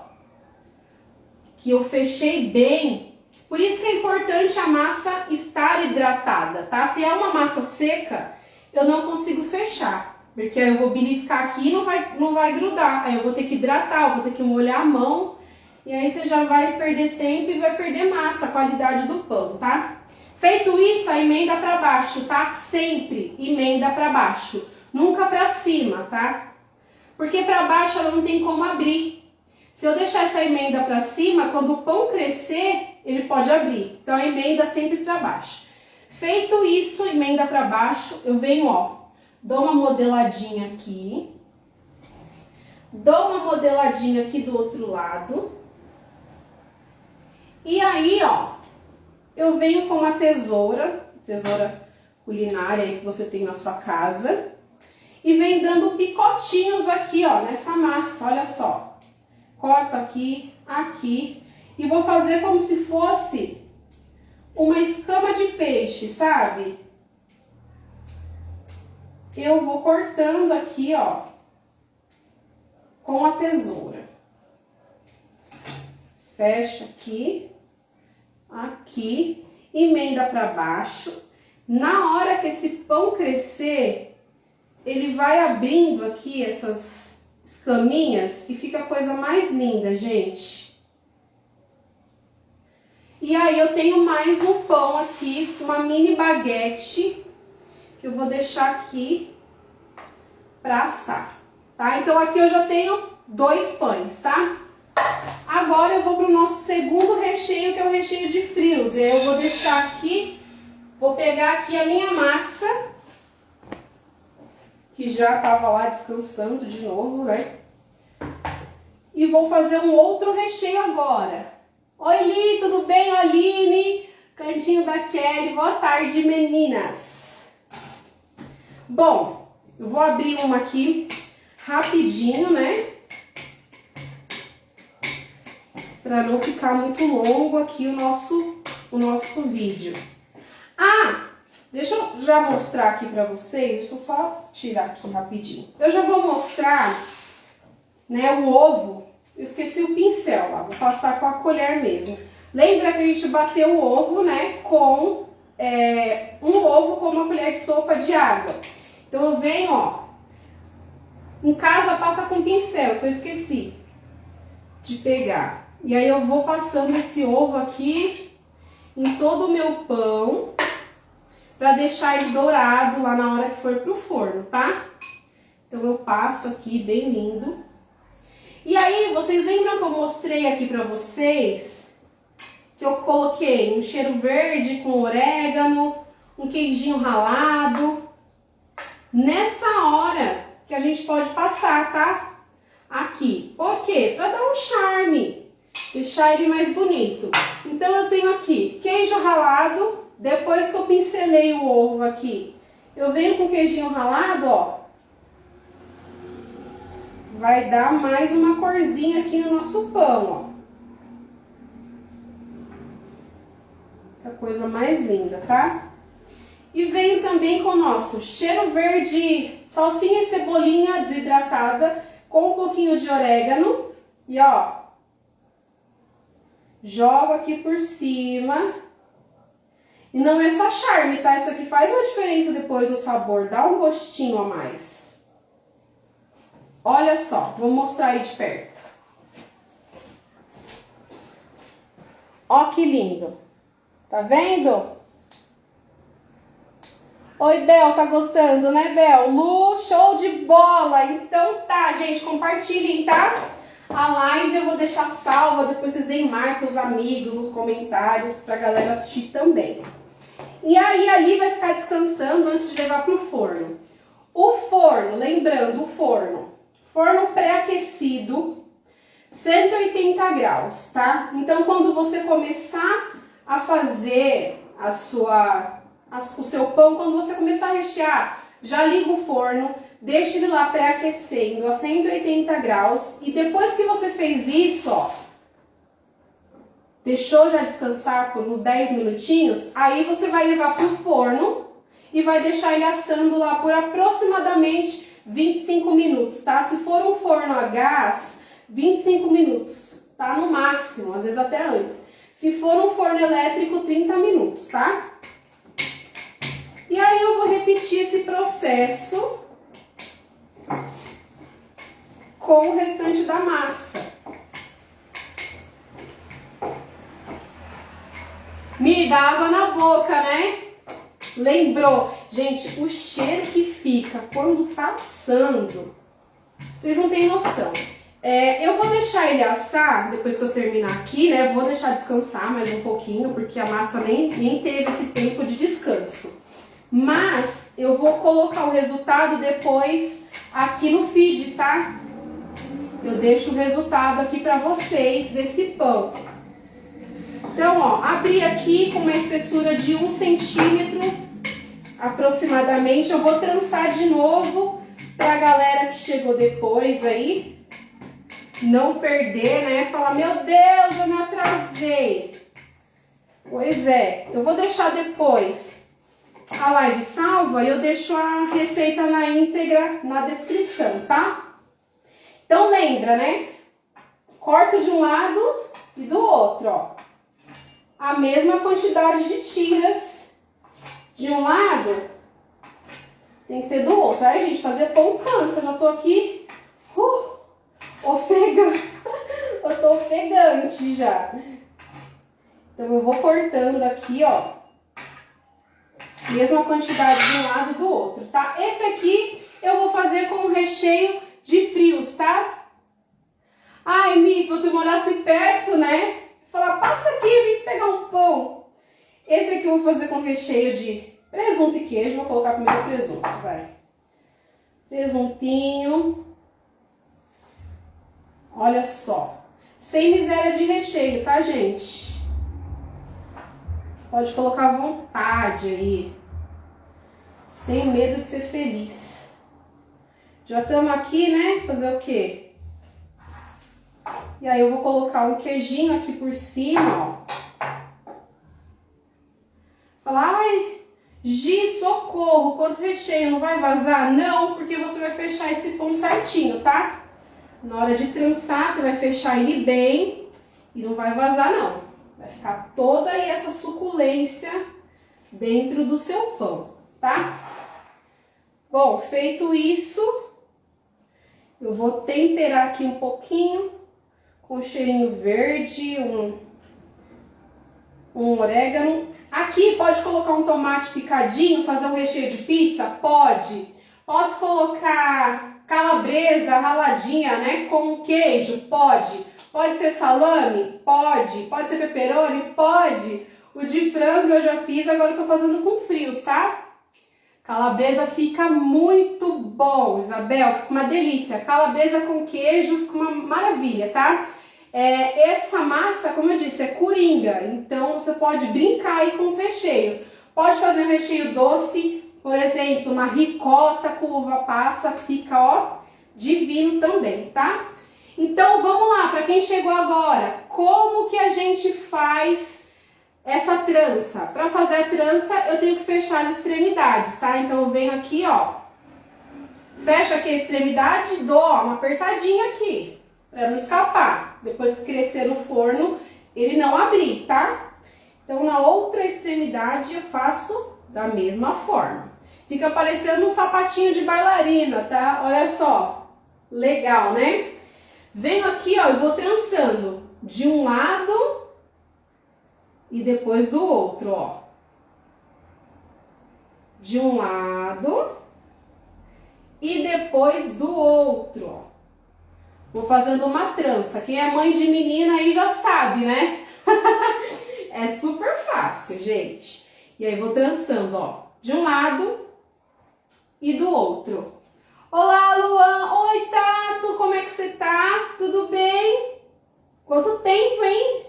que eu fechei bem, por isso que é importante a massa estar hidratada, tá? Se é uma massa seca, eu não consigo fechar, porque aí eu vou beliscar aqui e não vai grudar, aí eu vou ter que hidratar, eu vou ter que molhar a mão, e aí você já vai perder tempo e vai perder massa, a qualidade do pão, tá? Feito isso, a emenda pra baixo, tá? Sempre emenda pra baixo. Nunca pra cima, tá? Porque pra baixo ela não tem como abrir. Se eu deixar essa emenda pra cima, quando o pão crescer, ele pode abrir. Então, a emenda sempre pra baixo. Feito isso, emenda pra baixo, eu venho, ó, dou uma modeladinha aqui. Dou uma modeladinha aqui do outro lado. E aí, ó, eu venho com uma tesoura culinária aí que você tem na sua casa. E vem dando picotinhos aqui, ó, nessa massa, olha só. Corto aqui, aqui. E vou fazer como se fosse uma escama de peixe, sabe? Eu vou cortando aqui, ó, com a tesoura. Fecha aqui, aqui, emenda pra baixo. Na hora que esse pão crescer, ele vai abrindo aqui essas escaminhas e fica a coisa mais linda, gente. E aí eu tenho mais um pão aqui, uma mini baguete, que eu vou deixar aqui pra assar, tá? Então aqui eu já tenho 2 pães, tá? Agora eu vou pro nosso segundo recheio, que é o recheio de frios. E aí eu vou deixar aqui, vou pegar aqui a minha massa, que já tava lá descansando de novo, né? E vou fazer um outro recheio agora. Oi, Li, tudo bem? Aline, cantinho da Kelly. Boa tarde, meninas. Bom, eu vou abrir uma aqui rapidinho, né? Pra não ficar muito longo aqui o nosso vídeo. Ah! Deixa eu já mostrar aqui pra vocês, deixa eu só tirar aqui rapidinho. Eu já vou mostrar, né, o ovo. Eu esqueci o pincel lá, vou passar com a colher mesmo. Lembra que a gente bateu o ovo, né, com um ovo com uma colher de sopa de água. Então eu venho, ó, em casa passa com pincel, que eu esqueci de pegar. E aí eu vou passando esse ovo aqui em todo o meu pão, pra deixar ele dourado lá na hora que for pro forno, tá? Então eu passo aqui bem lindo. E aí, vocês lembram que eu mostrei aqui pra vocês que eu coloquei um cheiro verde com orégano, um queijinho ralado? Nessa hora que a gente pode passar, tá? Aqui. Por quê? Pra dar um charme, deixar ele mais bonito. Então eu tenho aqui queijo ralado. Depois que eu pincelei o ovo aqui, eu venho com queijinho ralado, ó. Vai dar mais uma corzinha aqui no nosso pão, ó. A coisa mais linda, tá? E venho também com o nosso cheiro verde, salsinha e cebolinha desidratada, com um pouquinho de orégano. E ó, jogo aqui por cima. E não é só charme, tá? Isso aqui faz uma diferença depois no sabor, dá um gostinho a mais. Olha só, vou mostrar aí de perto. Ó que lindo. Tá vendo? Oi, Bel, tá gostando, né, Bel? Lu, show de bola! Então tá, gente, compartilhem, tá? A live eu vou deixar salva, depois vocês marcam os amigos nos comentários pra galera assistir também. E aí ali vai ficar descansando antes de levar pro forno. O forno, lembrando, o forno pré-aquecido, 180 graus, tá? Então quando você começar a fazer o seu pão, quando você começar a rechear, já liga o forno, deixa ele lá pré-aquecendo a 180 graus e depois que você fez isso, ó, deixou já descansar por uns 10 minutinhos, aí você vai levar pro forno e vai deixar ele assando lá por aproximadamente 25 minutos, tá? Se for um forno a gás, 25 minutos, tá? No máximo, às vezes até antes. Se for um forno elétrico, 30 minutos, tá? E aí eu vou repetir esse processo com o restante da massa. Me dá água na boca, né? Lembrou? Gente, o cheiro que fica quando tá assando, vocês não têm noção. Eu vou deixar ele assar, depois que eu terminar aqui, né? Vou deixar descansar mais um pouquinho, porque a massa nem teve esse tempo de descanso. Mas eu vou colocar o resultado depois aqui no feed, tá? Eu deixo o resultado aqui pra vocês desse pão. Então, ó, abri aqui com uma espessura de 1 centímetro aproximadamente. Eu vou trançar de novo pra galera que chegou depois aí não perder, né? Falar, meu Deus, eu me atrasei. Pois é, eu vou deixar depois a live salva e eu deixo a receita na íntegra na descrição, tá? Então lembra, né? Corto de um lado e do outro, ó. A mesma quantidade de tiras de um lado tem que ter do outro. Aí, gente, fazer pão cansa. Já tô aqui ofegante. Eu tô ofegante já. Então eu vou cortando aqui, ó. Mesma quantidade de um lado e do outro, tá? Esse aqui eu vou fazer com o recheio de frios, tá? Ai, Miss, se você morasse perto, né? Falar, passa aqui, vem pegar um pão. Esse aqui eu vou fazer com recheio de presunto e queijo. Vou colocar primeiro o presunto, vai. Presuntinho. Olha só. Sem miséria de recheio, tá, gente? Pode colocar à vontade aí. Sem medo de ser feliz. Já estamos aqui, né? Fazer o quê? E aí eu vou colocar um queijinho aqui por cima, ó. Falar, ai, Gi, socorro, quanto recheio, não vai vazar? Não, porque você vai fechar esse pão certinho, tá? Na hora de trançar, você vai fechar ele bem e não vai vazar, não. Vai ficar toda aí essa suculência dentro do seu pão, tá? Bom, feito isso, eu vou temperar aqui um pouquinho com cheirinho verde, um orégano. Aqui pode colocar um tomate picadinho, fazer um recheio de pizza? Pode. Posso colocar calabresa raladinha, né, com queijo? Pode. Pode ser salame? Pode. Pode ser pepperoni? Pode. O de frango eu já fiz, agora eu tô fazendo com frios, tá? Calabresa fica muito bom, Isabel, fica uma delícia. Calabresa com queijo fica uma maravilha, tá? Essa massa, como eu disse, é coringa, então você pode brincar aí com os recheios. Pode fazer um recheio doce, por exemplo, uma ricota com uva passa, fica, ó, divino também, tá? Então vamos lá, para quem chegou agora, como que a gente faz essa trança? Para fazer a trança, eu tenho que fechar as extremidades, tá? Então eu venho aqui, ó, fecho aqui a extremidade, dou uma apertadinha aqui, para não escapar. Depois que crescer no forno, ele não abrir, tá? Então, na outra extremidade, eu faço da mesma forma. Fica parecendo um sapatinho de bailarina, tá? Olha só. Legal, né? Venho aqui, ó, e vou trançando de um lado e depois do outro, ó. De um lado e depois do outro, ó. Vou fazendo uma trança. Quem é mãe de menina aí já sabe, né? É super fácil, gente. E aí vou trançando, ó, de um lado e do outro. Olá, Luan! Oi, Tato! Como é que você tá? Tudo bem? Quanto tempo, hein?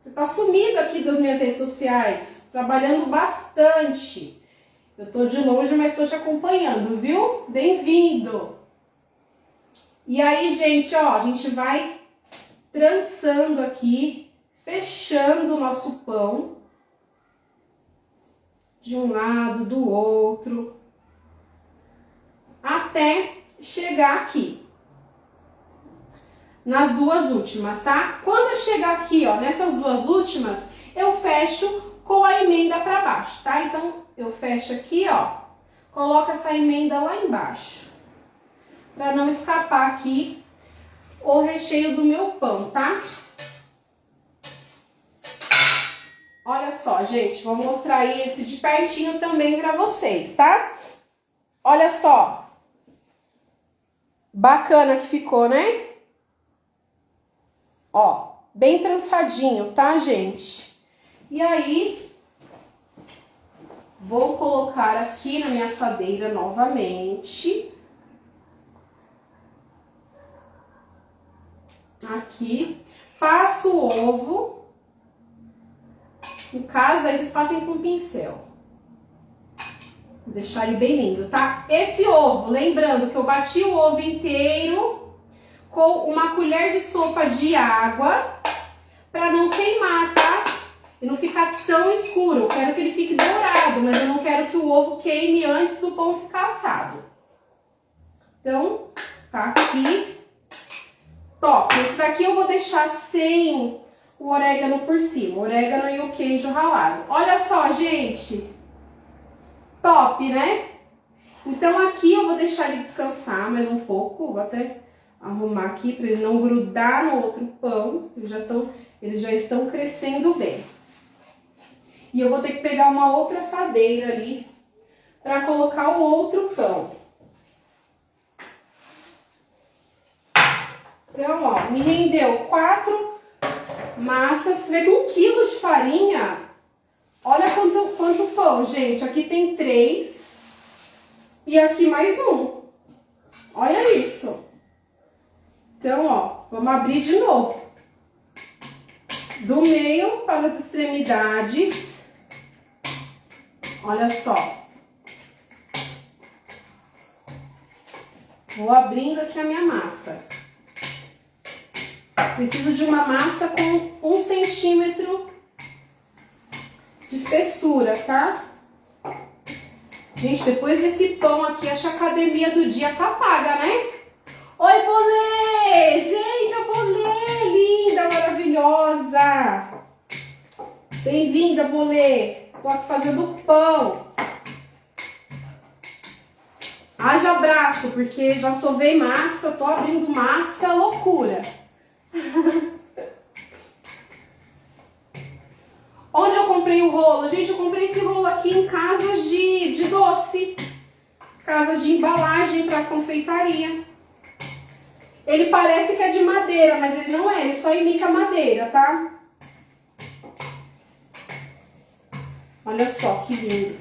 Você tá sumido aqui das minhas redes sociais, trabalhando bastante. Eu tô de longe, mas tô te acompanhando, viu? Bem-vindo! E aí, gente, ó, a gente vai trançando aqui, fechando o nosso pão de um lado, do outro, até chegar aqui, nas duas últimas, tá? Quando eu chegar aqui, ó, nessas duas últimas, eu fecho com a emenda pra baixo, tá? Então, eu fecho aqui, ó, coloco essa emenda lá embaixo, pra não escapar aqui o recheio do meu pão, tá? Olha só, gente, vou mostrar aí esse de pertinho também pra vocês, tá? Olha só. Bacana que ficou, né? Ó, bem trançadinho, tá, gente? E aí, vou colocar aqui na minha assadeira novamente. Aqui, passo o ovo. No caso, eles passem com pincel. Vou deixar ele bem lindo, tá? Esse ovo, lembrando que eu bati o ovo inteiro com uma colher de sopa de água pra não queimar, tá? E não ficar tão escuro. Eu quero que ele fique dourado, mas eu não quero que o ovo queime antes do pão ficar assado. Então, tá aqui. Top! Esse daqui eu vou deixar sem o orégano por cima, o orégano e o queijo ralado. Olha só, gente! Top, né? Então aqui eu vou deixar ele descansar mais um pouco, vou até arrumar aqui para ele não grudar no outro pão, eles já estão crescendo bem. E eu vou ter que pegar uma outra assadeira ali para colocar o outro pão. Então, ó, me rendeu 4 massas, você vê que 1 quilo de farinha, olha quanto pão, gente. Aqui tem 3 e aqui mais 1. Olha isso. Então, ó, vamos abrir de novo. Do meio para as extremidades. Olha só. Vou abrindo aqui a minha massa. Preciso de uma massa com 1 centímetro de espessura, tá? Gente, depois desse pão aqui, acho que a academia do dia tá paga, né? Oi, Bolê! Gente, a Bolê, linda, maravilhosa! comida, bolê. Tô aqui fazendo pão. Haja abraço, porque já sovei massa, tô abrindo massa, loucura. Onde eu comprei o rolo? Gente, eu comprei esse rolo aqui em casas de doce. Casas de embalagem para confeitaria. Ele parece que é de madeira, mas ele não é, ele só imita madeira, tá? Olha só que lindo.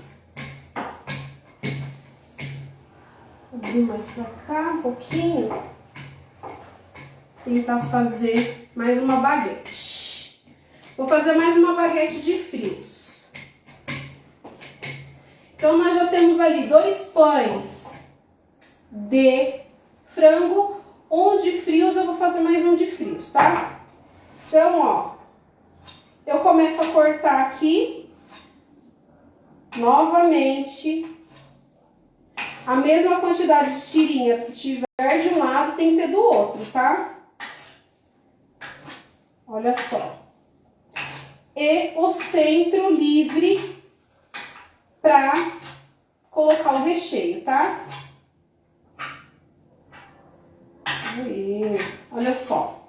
Vou abrir mais pra cá um pouquinho. Tentar fazer mais uma baguete. Vou fazer mais uma baguete de frios. Então, nós já temos ali 2 pães de frango. Um de frios, eu vou fazer mais um de frios, tá? Então, ó, eu começo a cortar aqui, novamente, a mesma quantidade de tirinhas que tiver de um lado, tem que ter do outro, tá? Olha só. E o centro livre pra colocar o recheio, tá? Aí, olha só.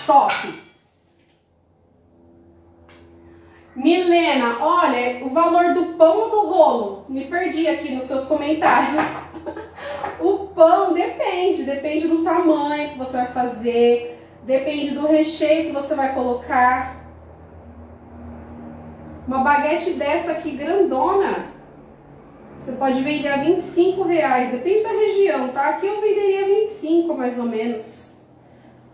Top! Milena, olha, o valor do pão ou do rolo? Me perdi aqui nos seus comentários. O pão depende do tamanho que você vai fazer, depende do recheio que você vai colocar. Uma baguete dessa aqui grandona, você pode vender a R$25, depende da região, tá? Aqui eu venderia 25 mais ou menos.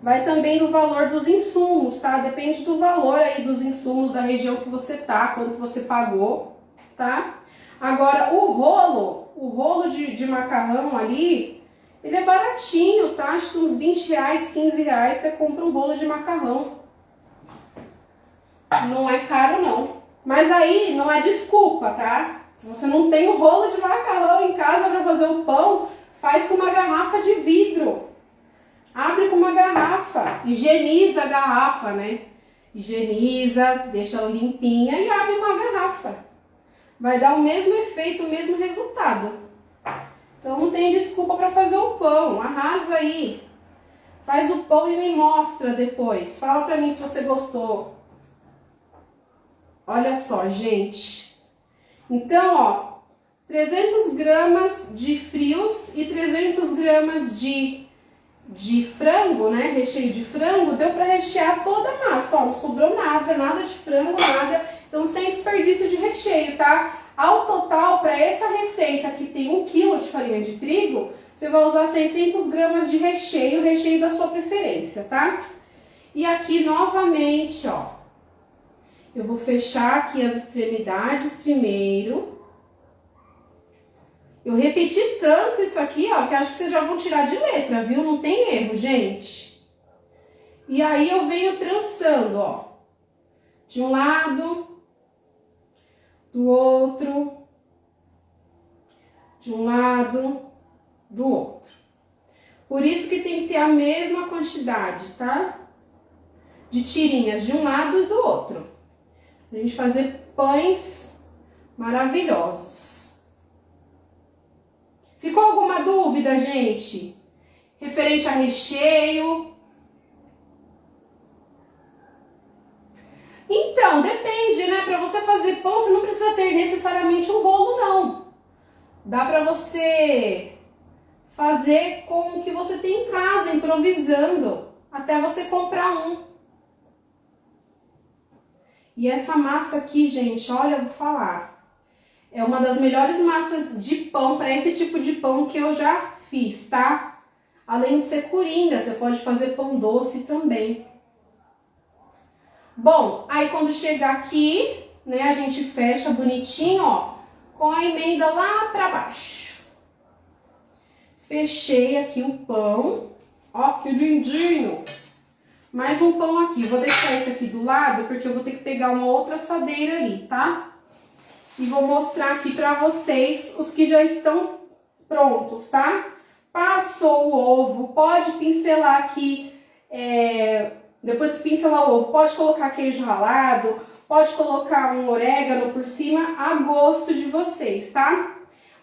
Vai também do valor dos insumos, tá? Depende do valor aí dos insumos da região que você tá, quanto você pagou, tá? Agora, o rolo de macarrão ali, ele é baratinho, tá? Acho que uns R$20, R$15 você compra um rolo de macarrão. Não é caro, não. Mas aí não é desculpa, tá? Se você não tem o rolo de macarrão em casa para fazer o pão, faz com uma garrafa de vidro. Abre com uma garrafa, higieniza a garrafa, né? Higieniza, deixa ela limpinha e abre uma garrafa. Vai dar o mesmo efeito, o mesmo resultado. Então não tem desculpa para fazer o pão. Arrasa aí. Faz o pão e me mostra depois. Fala para mim se você gostou. Olha só, gente. Então, ó, 300 gramas de frios e 300 gramas de frango, né? Recheio de frango, deu pra rechear toda a massa, ó, não sobrou nada, nada de frango, nada. Então, sem desperdício de recheio, tá? Ao total, para essa receita que tem 1 kg de farinha de trigo, você vai usar 600 gramas de recheio, recheio da sua preferência, tá? E aqui, novamente, ó, eu vou fechar aqui as extremidades primeiro. Eu repeti tanto isso aqui, ó, que acho que vocês já vão tirar de letra, viu? Não tem erro, gente. E aí eu venho trançando, ó. De um lado, do outro, de um lado, do outro. Por isso que tem que ter a mesma quantidade, tá? De tirinhas de um lado e do outro. A gente fazer pães maravilhosos. Ficou alguma dúvida, gente? Referente a recheio? Então, depende, né? Para você fazer pão, você não precisa ter necessariamente um rolo, não. Dá para você fazer com o que você tem em casa, improvisando, até você comprar um. E essa massa aqui, gente, olha, eu vou falar. É uma das melhores massas de pão para esse tipo de pão que eu já fiz, tá? Além de ser coringa, você pode fazer pão doce também. Bom, aí quando chegar aqui, né, a gente fecha bonitinho, ó, com a emenda lá pra baixo. Fechei aqui o pão. Ó, que lindinho! Mais um pão aqui. Vou deixar esse aqui do lado, porque eu vou ter que pegar uma outra assadeira ali, tá? E vou mostrar aqui pra vocês os que já estão prontos, tá? Passou o ovo, pode pincelar aqui, depois que pincelar o ovo, pode colocar queijo ralado, Pode colocar um orégano por cima, a gosto de vocês, tá?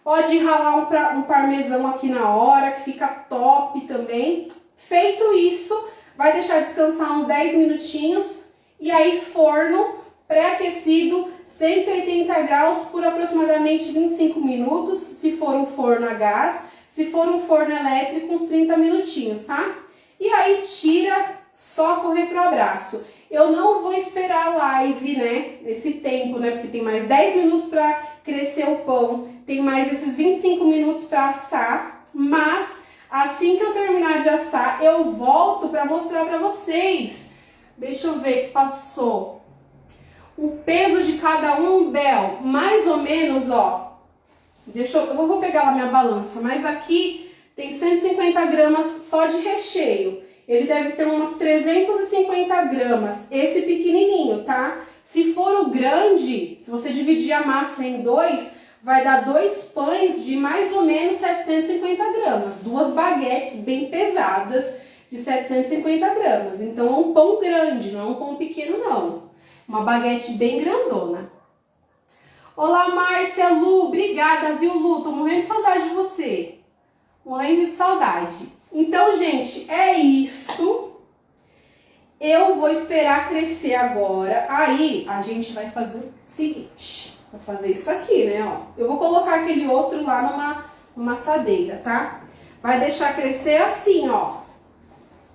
Pode ralar um parmesão aqui na hora, que fica top também. Feito isso, vai deixar descansar uns 10 minutinhos e aí forno pré-aquecido, 180 graus por aproximadamente 25 minutos, se for um forno a gás. Se for um forno elétrico, uns 30 minutinhos, tá? E aí tira, só correr pro abraço. Eu não vou esperar a live, né? Esse tempo, né? Porque tem mais 10 minutos para crescer o pão. Tem mais esses 25 minutos para assar. Mas assim que eu terminar de assar, eu volto para mostrar para vocês. Deixa eu ver que passou. O peso de cada um, Bel, mais ou menos, ó. Eu vou pegar lá minha balança, mas aqui tem 150 gramas só de recheio. Ele deve ter umas 350 gramas, esse pequenininho, tá? Se for o grande, se você dividir a massa em dois, vai dar 2 pães de mais ou menos 750 gramas. 2 baguetes bem pesadas de 750 gramas. Então é um pão grande, não é um pão pequeno não. Uma baguete bem grandona. Olá, Márcia, Lu, obrigada, viu, Lu? Tô morrendo de saudade de você. Morrendo de saudade. Então, gente, é isso. Eu vou esperar crescer agora. Aí, a gente vai fazer o seguinte. Vou fazer isso aqui, né, ó. Eu vou colocar aquele outro lá numa assadeira, tá? Vai deixar crescer assim, ó.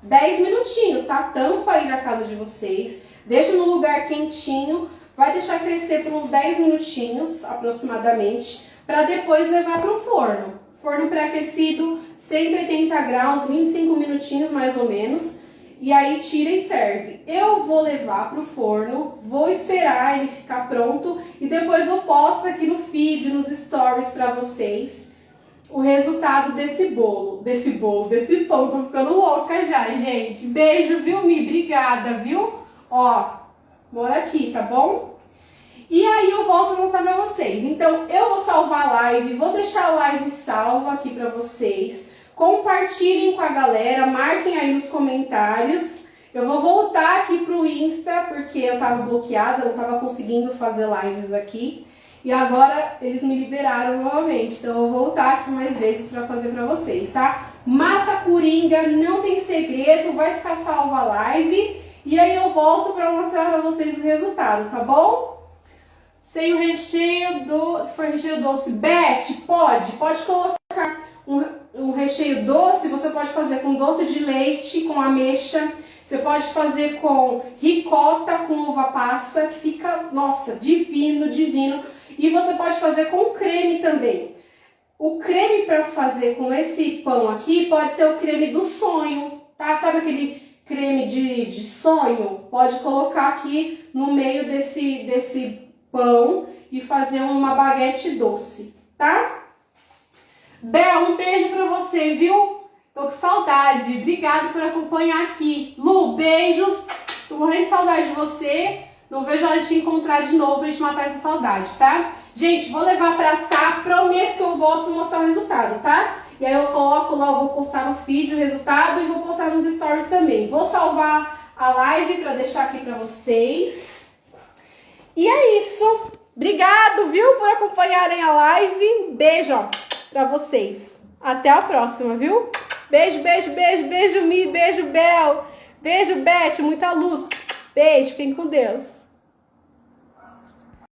10 minutinhos, tá? Tampa aí na casa de vocês. Deixa no lugar quentinho. Vai deixar crescer por uns 10 minutinhos, aproximadamente, para depois levar para o forno. Forno pré-aquecido, 180 graus, 25 minutinhos mais ou menos. E aí tira e serve. Eu vou levar para o forno, vou esperar ele ficar pronto e depois eu posto aqui no feed, nos stories para vocês, o resultado desse pão. Tô ficando louca já, gente. Beijo, viu, Mi? Obrigada, viu? Ó. Bora aqui, tá bom? E aí eu volto a mostrar pra vocês. Então, eu vou salvar a live, vou deixar a live salva aqui pra vocês. Compartilhem com a galera, marquem aí nos comentários. Eu vou voltar aqui pro Insta, porque eu tava bloqueada, não tava conseguindo fazer lives aqui. E agora eles me liberaram novamente, então eu vou voltar aqui mais vezes pra fazer pra vocês, tá? Massa coringa, não tem segredo, vai ficar salva a live. E aí eu volto para mostrar para vocês o resultado, tá bom? Sem o recheio doce, se for recheio doce, Beth, pode colocar um recheio doce, você pode fazer com doce de leite, com ameixa, você pode fazer com ricota, com uva passa, que fica, nossa, divino, divino. E você pode fazer com creme também. O creme para fazer com esse pão aqui pode ser o creme do sonho, tá? Sabe aquele creme de sonho? Pode colocar aqui no meio desse pão e fazer uma baguete doce, tá? Bel, um beijo pra você, viu? Tô com saudade. Obrigada por acompanhar aqui. Lu, beijos. Tô morrendo de saudade de você. Não vejo a hora de te encontrar de novo pra gente matar essa saudade, tá? Gente, vou levar pra assar. Prometo que eu volto pra mostrar o resultado, tá? E aí eu coloco lá, eu vou postar no feed o resultado e vou postar nos stories também. Vou salvar a live pra deixar aqui pra vocês. E é isso. Obrigado, viu, por acompanharem a live. Beijo, ó, pra vocês. Até a próxima, viu? Beijo, beijo, beijo, beijo, Mi, beijo, Bel. Beijo, Beth, muita luz. Beijo, fiquem com Deus.